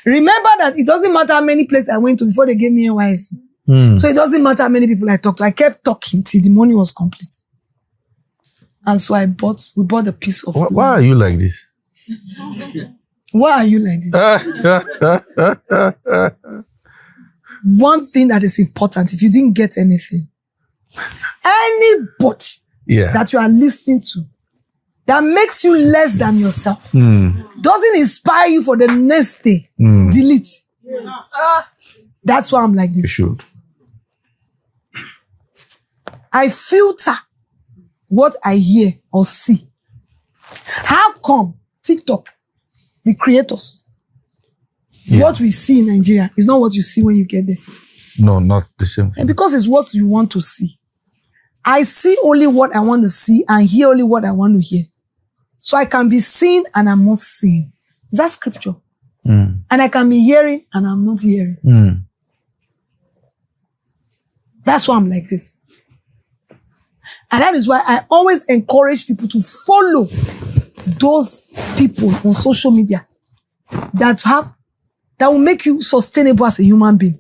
[SPEAKER 2] Remember that it doesn't matter how many places I went to before they gave me NYSC. So it doesn't matter how many people I talked to. I kept talking till the money was complete. And so we bought a piece of land.
[SPEAKER 1] Why are you like this?
[SPEAKER 2] Why are you like this? One thing that is important, if you didn't get anything, anybody that you are listening to that makes you less than yourself, doesn't inspire you for the next day, delete. Yes. That's why I'm like this.
[SPEAKER 1] You should.
[SPEAKER 2] I filter what I hear or see. How come TikTok, the creators, what we see in Nigeria is not what you see when you get there?
[SPEAKER 1] No, not the same thing.
[SPEAKER 2] And because it's what you want to see. I see only what I want to see and hear only what I want to hear. So I can be seeing and I'm not seeing. Is that scripture? And I can be hearing and I'm not hearing. That's why I'm like this. And that is why I always encourage people to follow those people on social media that will make you sustainable as a human being.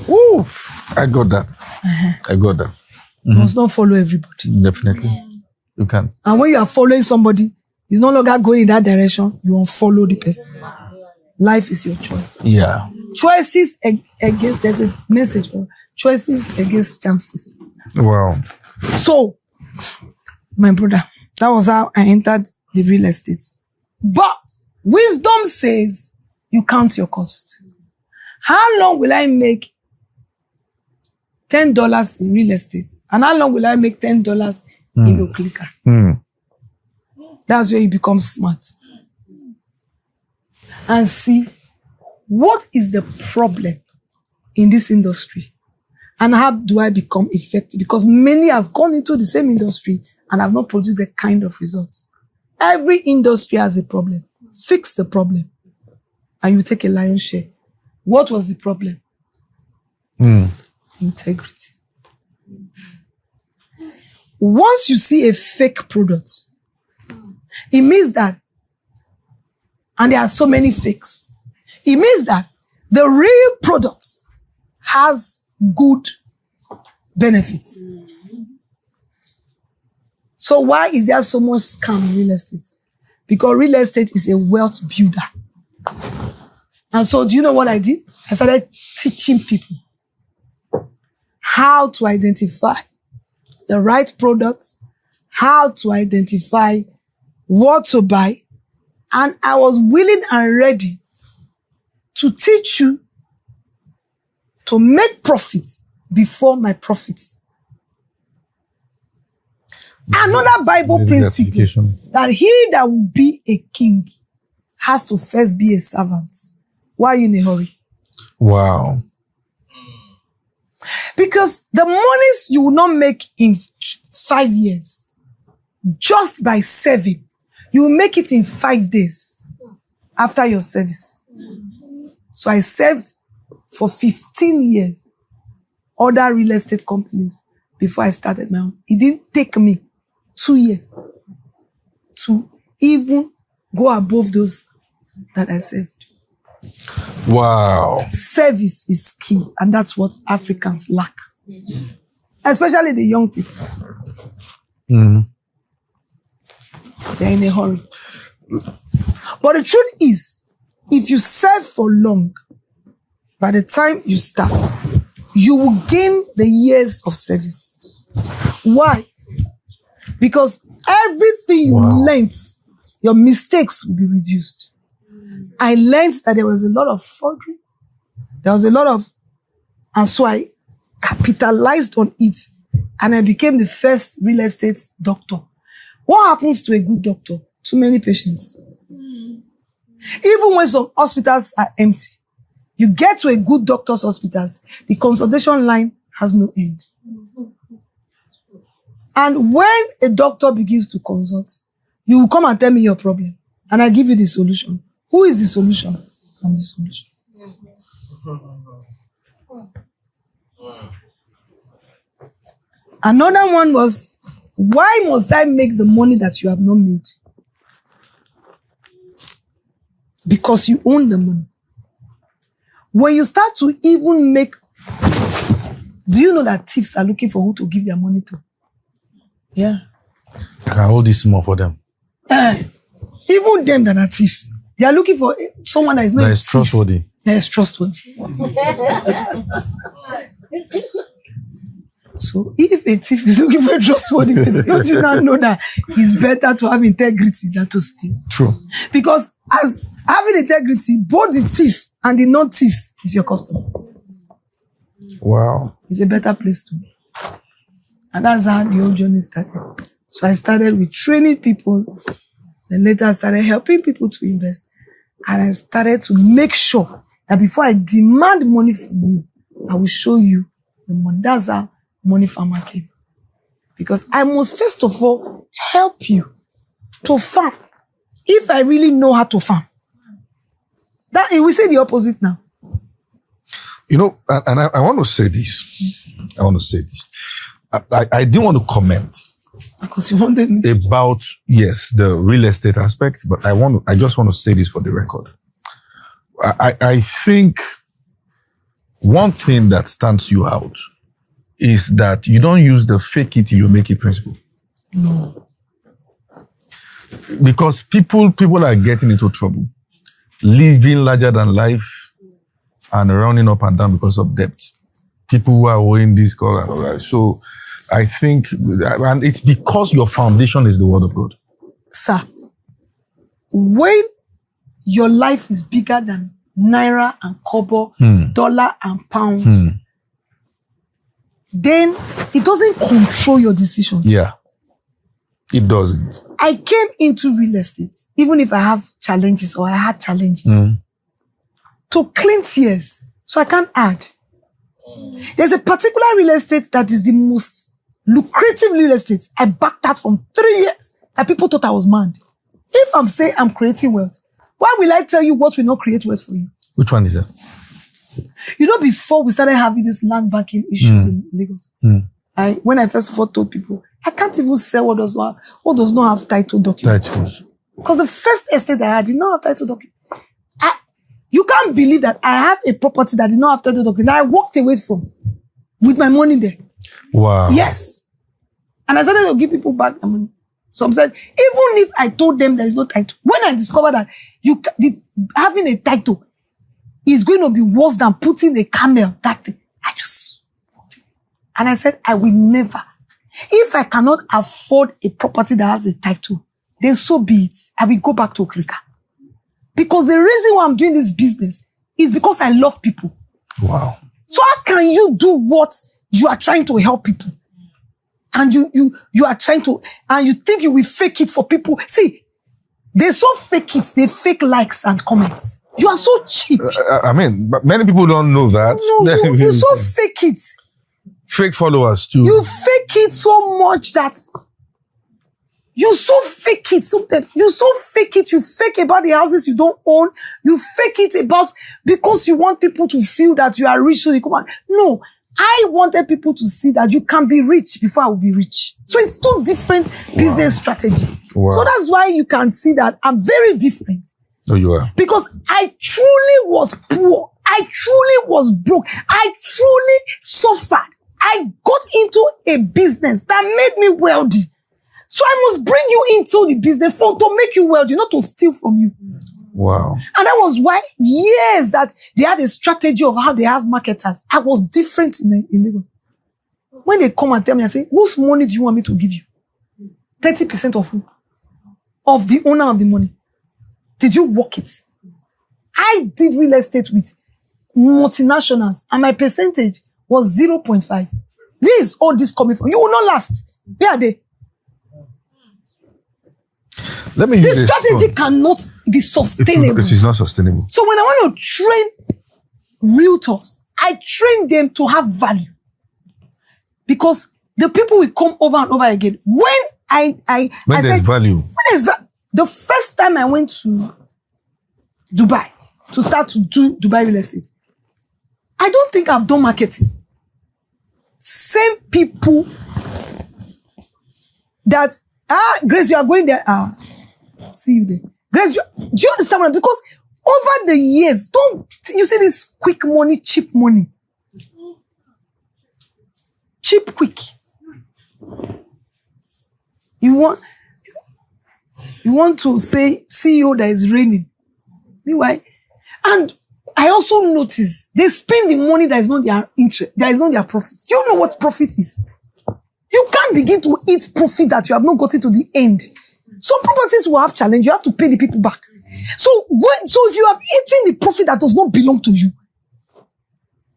[SPEAKER 1] Ooh, I got that. I got that.
[SPEAKER 2] You must not follow everybody.
[SPEAKER 1] Definitely. You can't.
[SPEAKER 2] And when you are following somebody, it's no longer going in that direction, you unfollow the person. Life is your choice.
[SPEAKER 1] Yeah.
[SPEAKER 2] Choices against, there's a message for choices against chances.
[SPEAKER 1] Wow.
[SPEAKER 2] So, my brother, that was how I entered the real estate. But wisdom says you count your cost. How long will I make $10 in real estate? And how long will I make $10 in okrika? That's where you become smart. and see what is the problem in this industry and how do I become effective? Because many have gone into the same industry and have not produced the kind of results. Every industry has a problem. Fix the problem and you take a lion's share. What was the problem? Integrity. Once you see a fake product, it means that, and there are so many fakes, it means that the real product has good benefits. So why is there so much scam in real estate? Because real estate is a wealth builder. And so do you know what I did? I started teaching people how to identify the right product, how to identify what to buy, and I was willing and ready to teach you to make profits before my profits. Another Bible principle that he that will be a king has to first be a servant. Why are you in a hurry?
[SPEAKER 1] Wow.
[SPEAKER 2] Because the monies you will not make in 5 years, just by serving, you will make it in 5 days after your service. So I served for 15 years, other real estate companies, before I started my own. It didn't take me 2 years to even go above those that I served.
[SPEAKER 1] Wow.
[SPEAKER 2] Service is key, and that's what Africans lack. Especially the young people. They're in a hurry. But the truth is, if you serve for long, by the time you start, you will gain the years of service. Why? Because everything you learnt, your mistakes will be reduced. I learned that there was a lot of forgery. There was a lot of, and so I capitalized on it. And I became the first real estate doctor. What happens to a good doctor? Too many patients. Even when some hospitals are empty, you get to a good doctor's hospitals, the consultation line has no end. And when a doctor begins to consult, you will come and tell me your problem, and I give you the solution. Who is the solution? I'm the solution. Another one was, why must I make the money that you have not made? Because you own the money. When you start to even make, do you know that thieves are looking for who to give their money to? Yeah.
[SPEAKER 1] I can hold this more for them.
[SPEAKER 2] Even them that are thieves, they are looking for someone that is not
[SPEAKER 1] trustworthy.
[SPEAKER 2] That is trustworthy. So if a thief is looking for a trustworthy person, don't you not know that it's better to have integrity than to steal?
[SPEAKER 1] True.
[SPEAKER 2] Because as having integrity, both the thief and the non-thief is your customer.
[SPEAKER 1] Wow.
[SPEAKER 2] It's a better place to be. And that's how the whole journey started. So I started with training people. Then later I started helping people to invest. And I started to make sure that before I demand money from you, I will show you the money. That's how Money Farmer came. Because I must first of all help you to farm. If I really know how to farm. That we say the opposite now.
[SPEAKER 1] You know, and I want to say this.
[SPEAKER 2] Yes.
[SPEAKER 1] I want to say this. I didn't want to comment
[SPEAKER 2] Because you wanted me.
[SPEAKER 1] about, yes, the real estate aspect, but I just want to say this for the record. I think one thing that stands you out is that you don't use the fake it till you make it principle.
[SPEAKER 2] No.
[SPEAKER 1] Because people are getting into trouble, living larger than life and running up and down because of debt. People who are owing this call and all that. So I think, and it's because your foundation is the word of God.
[SPEAKER 2] Sir, when your life is bigger than naira and kobo, dollar and pounds, then it doesn't control your decisions.
[SPEAKER 1] Yeah, it doesn't.
[SPEAKER 2] I came into real estate, even if I have challenges or I had challenges, to clean tears. So I can't add. There's a particular real estate that is the most lucrative real estate. I backed that from 3 years that people thought I was mad. If I'm saying I'm creating wealth, why will I tell you what will not create wealth for you?
[SPEAKER 1] Which one is that?
[SPEAKER 2] You know, before we started having these land banking issues in Lagos, when I first of all told people, I can't even sell what does not have title documents. Because the first estate I had did not have title documents. You can't believe that I have a property that did not have title documents that I walked away from with my money there.
[SPEAKER 1] Wow.
[SPEAKER 2] Yes. And I started to give people back their money. Some said, even if I told them there is no title, when I discovered that having a title is going to be worse than putting a camel, that thing, I just walked away. And I said, I will never. If I cannot afford a property that has a title, then so be it. I will go back to okrika. Because the reason why I'm doing this business is because I love people.
[SPEAKER 1] Wow.
[SPEAKER 2] So how can you do what you are trying to help people? And you are trying to, and you think you will fake it for people. See, they so fake it. They fake likes and comments. You are so cheap.
[SPEAKER 1] I mean, but many people don't know that.
[SPEAKER 2] No, you so fake it.
[SPEAKER 1] Fake followers too.
[SPEAKER 2] You fake it so much that you so fake it. Sometimes you so fake it. You fake about the houses you don't own. You fake it about because you want people to feel that you are rich. So they come out. No, I wanted people to see that you can be rich before I will be rich. So it's two different business strategy. Wow. So that's why you can see that I'm very different.
[SPEAKER 1] Oh, you are.
[SPEAKER 2] Because I truly was poor. I truly was broke. I truly suffered. I got into a business that made me wealthy. So I must bring you into the business to make you wealthy, not to steal from you.
[SPEAKER 1] Wow.
[SPEAKER 2] And that was why years that they had a strategy of how they have marketers. I was different in Lagos. When they come and tell me, I say, whose money do you want me to give you? 30% of who? Of the owner of the money. Did you work it? I did real estate with multinationals and my percentage was 0.5. Where is all this coming from? You will not last. Where are they?
[SPEAKER 1] Let me hear
[SPEAKER 2] this strategy cannot be sustainable.
[SPEAKER 1] It is not sustainable.
[SPEAKER 2] So when I want to train realtors, I train them to have value. Because the people will come over and over again. When I
[SPEAKER 1] there's value.
[SPEAKER 2] The first time I went to Dubai to start to do Dubai real estate, I don't think I've done marketing. Same people that, Grace, you are going there. See you there. Grace, do you understand what? Because over the years, you see this quick money, cheap money. Cheap, quick. You want to say CEO that is raining. Meanwhile, and I also notice they spend the money that is not their interest, that is not their profit. Do you know what profit is? You can't begin to eat profit that you have not gotten to the end. Some properties will have challenge. You have to pay the people back. So if you have eaten the profit that does not belong to you,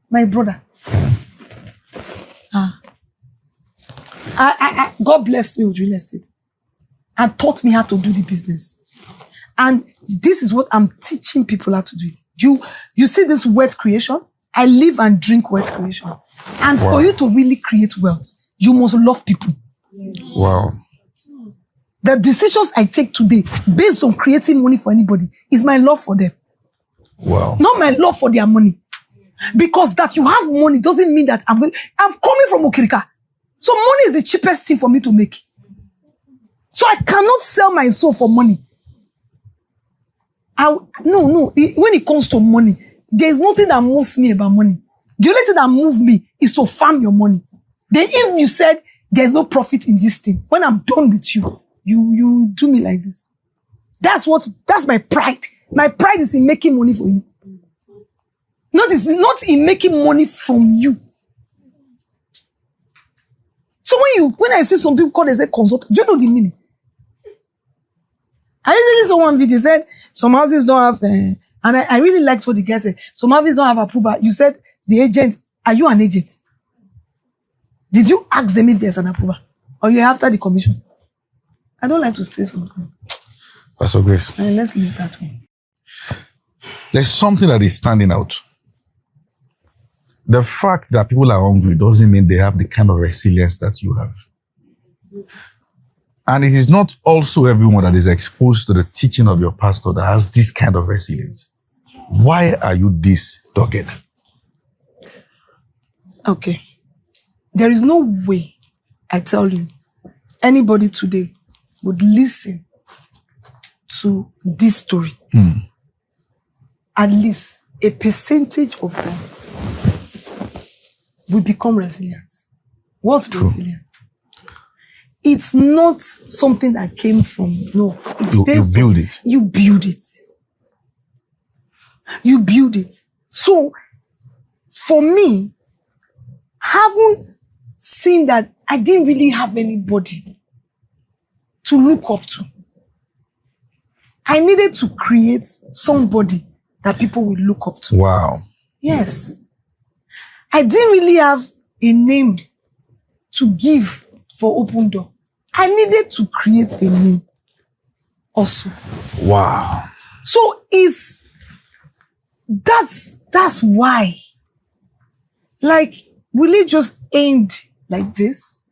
[SPEAKER 2] my brother, God blessed me with real estate and taught me how to do the business. And this is what I'm teaching people how to do it. You see this wealth creation? I live and drink wealth creation. And for you to really create wealth, you must love people.
[SPEAKER 1] Wow.
[SPEAKER 2] The decisions I take today, based on creating money for anybody, is my love for them.
[SPEAKER 1] Wow.
[SPEAKER 2] Not my love for their money. Because that you have money doesn't mean that I'm coming from okrika. So money is the cheapest thing for me to make. So I cannot sell my soul for money. No. When it comes to money, there's nothing that moves me about money. The only thing that moves me is to farm your money. Then if you said there's no profit in this thing, when I'm done with you, you do me like this. That's my pride. My pride is in making money for you. Not in making money from you. So when I see some people call themselves consultant, do you know the meaning? I recently saw one video, said some houses don't have, and I really liked what the guy said. Some houses don't have approval. You said the agent, are you an agent? Did you ask them if there's an approval? Or you're after the commission? I don't like to say something.
[SPEAKER 1] Pastor Grace,
[SPEAKER 2] And let's leave that one.
[SPEAKER 1] there's something that is standing out. The fact that people are hungry doesn't mean they have the kind of resilience that you have. And it is not also everyone that is exposed to the teaching of your pastor that has this kind of resilience. Why are you this dogged?
[SPEAKER 2] Okay. There is no way, I tell you, anybody today would listen to this story. At least a percentage of them will become resilient. What's resilience? It's not something that came from, no. It's
[SPEAKER 1] You
[SPEAKER 2] based
[SPEAKER 1] build
[SPEAKER 2] on,
[SPEAKER 1] it.
[SPEAKER 2] You build it. You build it. So, for me, having seen that I didn't really have anybody to look up to, I needed to create somebody that people will look up to.
[SPEAKER 1] Wow.
[SPEAKER 2] Yes. I didn't really have a name to give for Open Door. I needed to create a name also.
[SPEAKER 1] Wow.
[SPEAKER 2] So that's why. Like, will it just end like this?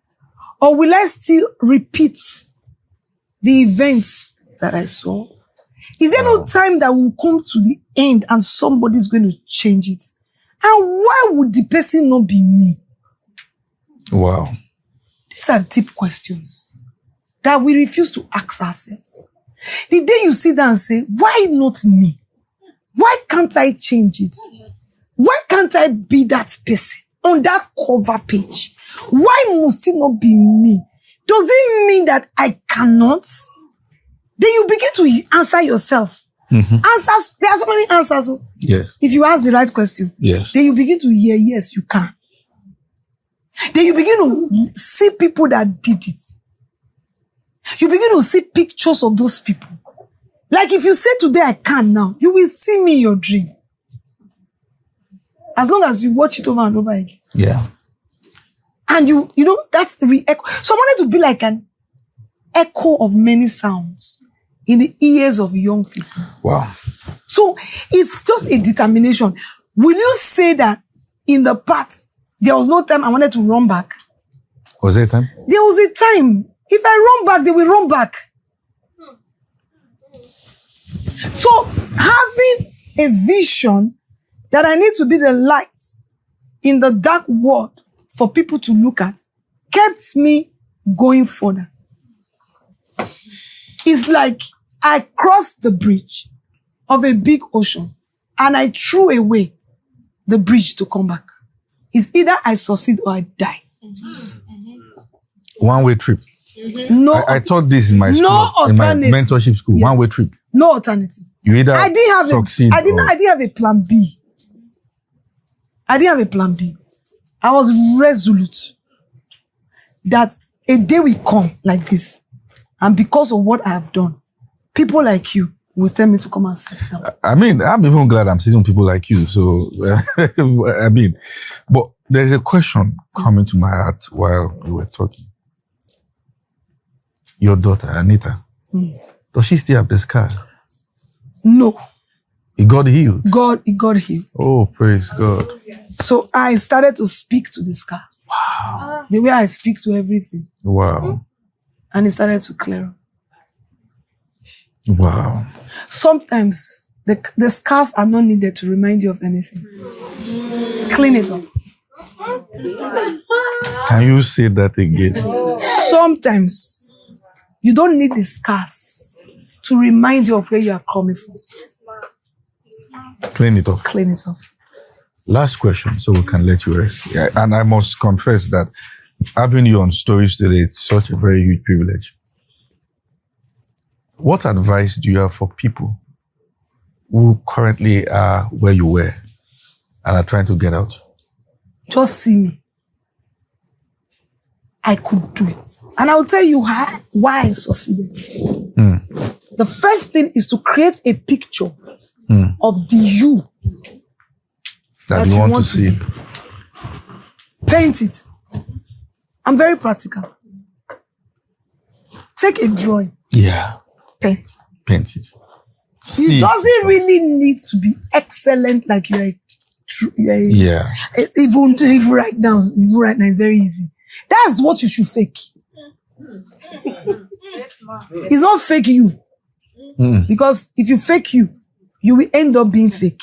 [SPEAKER 2] Or will I still repeat the events that I saw? Is there no time that will come to the end and somebody's going to change it? And why would the person not be me?
[SPEAKER 1] Wow.
[SPEAKER 2] These are deep questions that we refuse to ask ourselves. The day you sit down and say, why not me? Why can't I change it? Why can't I be that person on that cover page? Why must it not be me? Does it mean that I cannot? Then you begin to answer yourself. Answers, there are so many answers. So
[SPEAKER 1] Yes.
[SPEAKER 2] if you ask the right question,
[SPEAKER 1] Yes.
[SPEAKER 2] then you begin to hear, yes, you can. Then you begin to see people that did it. You begin to see pictures of those people. Like if you say today I can now, you will see me in your dream. As long as you watch it over and over again.
[SPEAKER 1] Yeah.
[SPEAKER 2] And you know, that's re-echo. So I wanted to be like an echo of many sounds in the ears of young people.
[SPEAKER 1] Wow.
[SPEAKER 2] So it's just a determination. Will you say that in the past, there was no time I wanted to run back?
[SPEAKER 1] Was there a time?
[SPEAKER 2] There was a time. If I run back, they will run back. So having a vision that I need to be the light in the dark world for people to look at kept me going further. It's like I crossed the bridge of a big ocean and I threw away the bridge to come back. It's either I succeed or I die.
[SPEAKER 1] One-way trip.
[SPEAKER 2] No,
[SPEAKER 1] I taught this in my school,
[SPEAKER 2] no
[SPEAKER 1] in my
[SPEAKER 2] alternative.
[SPEAKER 1] mentorship school.
[SPEAKER 2] Yes.
[SPEAKER 1] One-way trip.
[SPEAKER 2] No alternative.
[SPEAKER 1] You either
[SPEAKER 2] I didn't have
[SPEAKER 1] succeed
[SPEAKER 2] I didn't have a plan B. I didn't have a plan B. I was resolute that a day will come like this. And because of what I have done, people like you will tell me to come and sit down.
[SPEAKER 1] I mean, I'm even glad I'm sitting with people like you. So, I mean, but there's a question coming to my heart while we were talking. Your daughter, Anita, does she still have the scar?
[SPEAKER 2] No.
[SPEAKER 1] It got healed.
[SPEAKER 2] It got healed.
[SPEAKER 1] Oh, praise God.
[SPEAKER 2] So I started to speak to the scar. Wow. The way I speak to everything.
[SPEAKER 1] Wow.
[SPEAKER 2] And it started to clear up.
[SPEAKER 1] Wow.
[SPEAKER 2] Sometimes the scars are not needed to remind you of anything. Clean it up.
[SPEAKER 1] Can you say that again?
[SPEAKER 2] Sometimes you don't need the scars to remind you of where you are coming from.
[SPEAKER 1] Clean it up.
[SPEAKER 2] Clean it up.
[SPEAKER 1] Last question, so we can let you rest. Yeah, and I must confess that having you on Stories today, it's such a very huge privilege. What advice do you have for people who currently are where you were and are trying to get out?
[SPEAKER 2] Just see me. I could do it. And I'll tell you why I succeeded. The first thing is to create a picture of the you
[SPEAKER 1] that you want to see.
[SPEAKER 2] Paint it. I'm very practical. Take a drawing,
[SPEAKER 1] Yeah.
[SPEAKER 2] paint.
[SPEAKER 1] Paint it.
[SPEAKER 2] It doesn't really need to be excellent like you're a
[SPEAKER 1] Yeah.
[SPEAKER 2] even right now it's very easy. That's what you should fake. It's not fake you. Because if you fake you will end up being fake.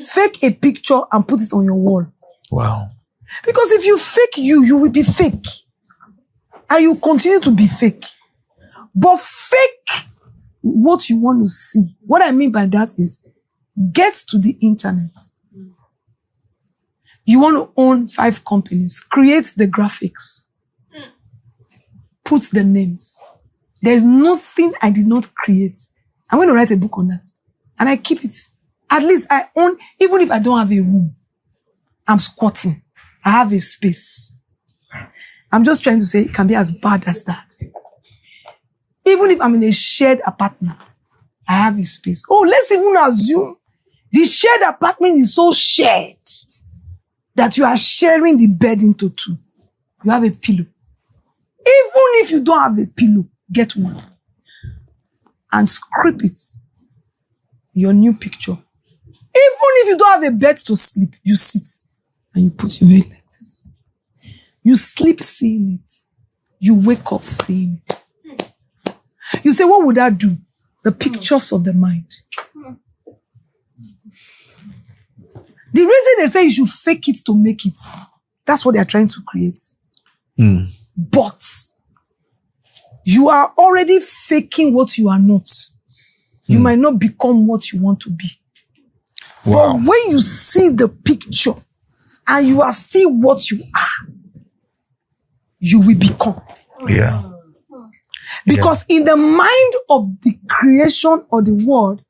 [SPEAKER 2] Fake a picture and put it on your wall.
[SPEAKER 1] Wow.
[SPEAKER 2] Because if you fake you will be fake. And you continue to be fake. But fake what you want to see. What I mean by that is, get to the internet. You want to own 5 companies. Create the graphics. Put the names. There's nothing I did not create. I'm going to write a book on that. And I keep it. At least I own, even if I don't have a room, I'm squatting. I have a space. I'm just trying to say it can be as bad as that. Even if I'm in a shared apartment, I have a space. Oh, let's even assume the shared apartment is so shared that you are sharing the bed into 2. You have a pillow. Even if you don't have a pillow, get one. And script it. Your new picture. Even if you don't have a bed to sleep, you sit and you put your head like this. You sleep seeing it. You wake up seeing it. You say, what would that do? The pictures of the mind. The reason they say you should fake it to make it, that's what they are trying to create. But you are already faking what you are not. You might not become what you want to be.
[SPEAKER 1] Wow.
[SPEAKER 2] But when you see the picture and you are still what you are, you will become.
[SPEAKER 1] Yeah.
[SPEAKER 2] Because in the mind of the creation or the world,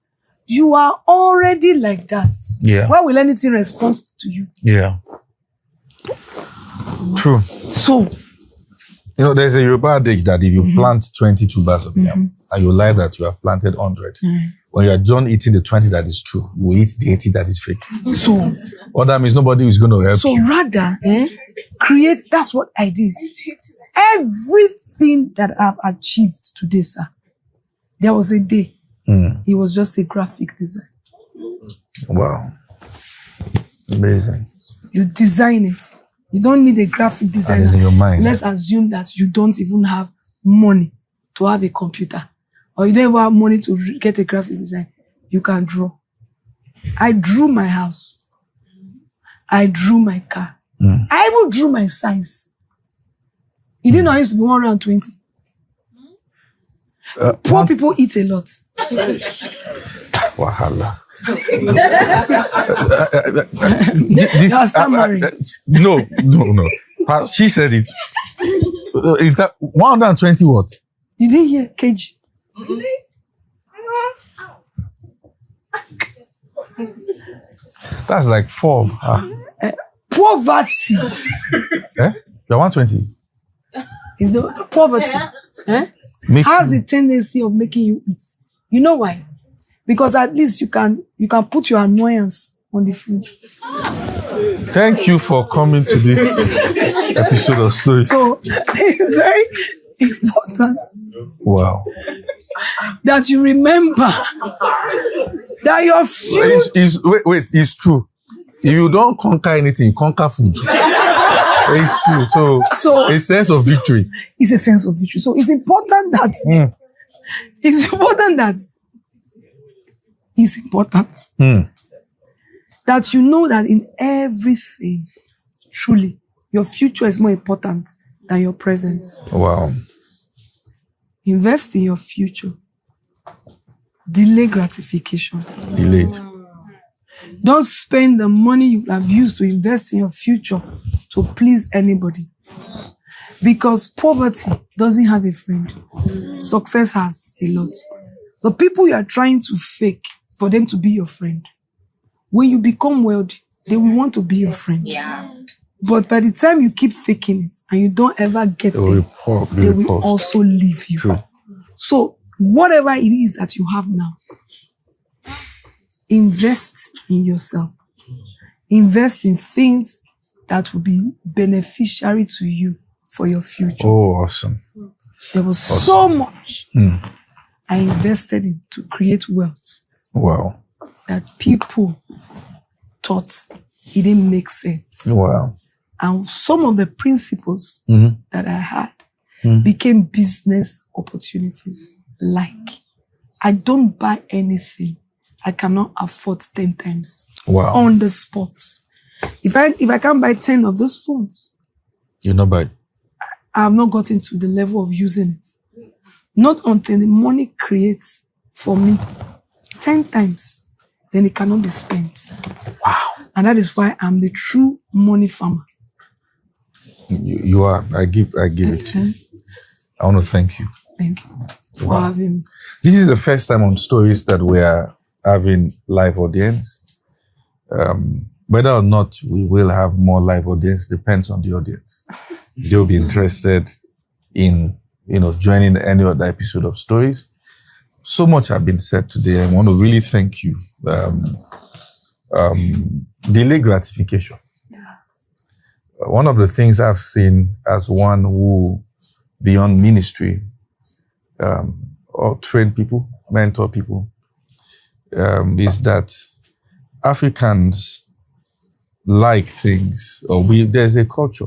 [SPEAKER 2] you are already like that.
[SPEAKER 1] Yeah.
[SPEAKER 2] Why will anything respond to you?
[SPEAKER 1] Yeah. True.
[SPEAKER 2] So,
[SPEAKER 1] there's a Yoruba adage that if you plant 20 tubers of yam and you lie that you have planted 100, when you are done eating the 20 that is true, you will eat the 80 that is fake.
[SPEAKER 2] So,
[SPEAKER 1] What that means, nobody is going to help
[SPEAKER 2] so
[SPEAKER 1] you.
[SPEAKER 2] rather, create, that's what I did. Everything that I've achieved today, sir, there was a day. It was just a graphic design.
[SPEAKER 1] Wow. Amazing.
[SPEAKER 2] You design it. You don't need a graphic designer.
[SPEAKER 1] And it's in your mind.
[SPEAKER 2] Let's assume that you don't even have money to have a computer. Or you don't even have money to get a graphic design. You can draw. I drew my house. I drew my car. I even drew my size. You didn't know I used to be 120. Poor people eat a lot.
[SPEAKER 1] Wahala.
[SPEAKER 2] You're stammering.
[SPEAKER 1] No. She said it. 120 what?
[SPEAKER 2] You didn't hear kg.
[SPEAKER 1] That's like 4.
[SPEAKER 2] Poverty.
[SPEAKER 1] You're 120.
[SPEAKER 2] You know, poverty has the tendency of making you eat. You know why? Because at least you can put your annoyance on the food.
[SPEAKER 1] Thank you for coming to this episode of Stories.
[SPEAKER 2] So it's very important
[SPEAKER 1] Wow.
[SPEAKER 2] that you remember that your food
[SPEAKER 1] Wait, it's true. If you don't conquer anything, conquer food. It's true. So a sense of victory.
[SPEAKER 2] is a sense of victory. So it's important that that you know that in everything, truly, your future is more important than your present.
[SPEAKER 1] Wow.
[SPEAKER 2] Invest in your future. Delay gratification.
[SPEAKER 1] Delayed.
[SPEAKER 2] Don't spend the money you have used to invest in your future to please anybody. Because poverty doesn't have a friend. Success has a lot. The people you are trying to fake for them to be your friend, when you become wealthy, they will want to be your friend. Yeah. But by the time you keep faking it and you don't ever get there, they will also leave you.
[SPEAKER 1] True.
[SPEAKER 2] So whatever it is that you have now, invest in yourself. Invest in things that will be beneficiary to you for your future.
[SPEAKER 1] Oh, awesome.
[SPEAKER 2] There was so much I invested in to create wealth.
[SPEAKER 1] Wow.
[SPEAKER 2] That people thought it didn't make sense.
[SPEAKER 1] Wow.
[SPEAKER 2] And some of the principles that I had became business opportunities. Like, I don't buy anything I cannot afford 10 times.
[SPEAKER 1] Wow.
[SPEAKER 2] On the spot. If I can't buy 10 of those phones,
[SPEAKER 1] you're not bad.
[SPEAKER 2] I have not gotten to the level of using it. Not until the money creates for me 10 times, then it cannot be spent.
[SPEAKER 1] Wow.
[SPEAKER 2] And that is why I'm the true money farmer.
[SPEAKER 1] You are. I give it to you. I want to thank you.
[SPEAKER 2] Thank you for having me.
[SPEAKER 1] This is the first time on Stories that we are having live audience. Whether or not we will have more live audience depends on the audience. They'll be interested in, joining any other episode of Stories. So much has been said today. I want to really thank you. Delay gratification.
[SPEAKER 2] Yeah.
[SPEAKER 1] One of the things I've seen as one who, beyond ministry, or train people, mentor people, is that Africans like things, or there's a culture.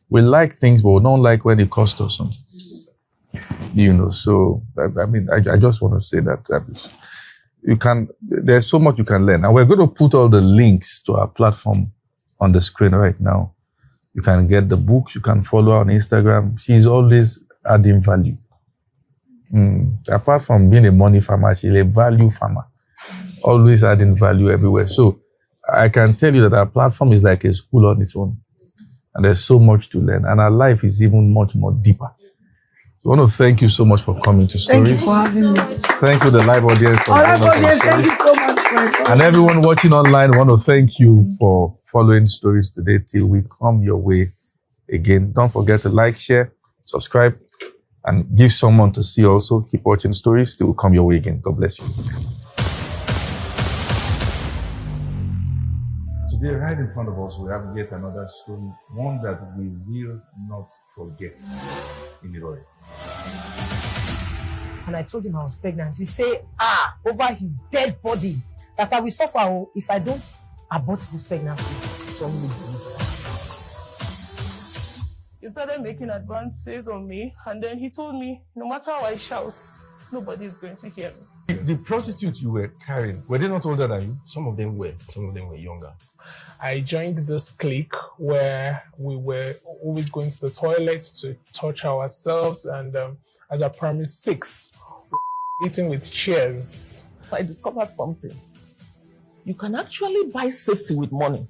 [SPEAKER 1] We like things, but we don't like when it costs us something. So I just want to say that there's so much you can learn. And we're going to put all the links to our platform on the screen right now. You can get the books, you can follow her on Instagram. She's always adding value. Apart from being a money farmer, she's a value farmer. Always adding value everywhere. So I can tell you that our platform is like a school on its own. And there's so much to learn. And our life is even much more deeper. I want to thank you so much for coming to Stories.
[SPEAKER 2] Thank you for having me.
[SPEAKER 1] Thank you, the live audience.
[SPEAKER 2] Thank you so much for it.
[SPEAKER 1] And everyone watching online, I want to thank you for following Stories today till we come your way again. Don't forget to like, share, subscribe, and give someone to see also. Keep watching Stories till we come your way again. God bless you. Today, right in front of us, we have yet another story, one that we will not forget in the Lord.
[SPEAKER 7] And I told him I was pregnant. He said, over his dead body, that I will suffer if I don't abort this pregnancy. So
[SPEAKER 3] he started making advances on me, and then he told me, no matter how I shout, nobody is going to hear me.
[SPEAKER 4] The prostitutes you were carrying, were they not older than you? Some of them were younger.
[SPEAKER 5] I joined this clique where we were always going to the toilet to touch ourselves, and as I promised 6, eating with chairs.
[SPEAKER 6] I discovered something. You can actually buy safety with money.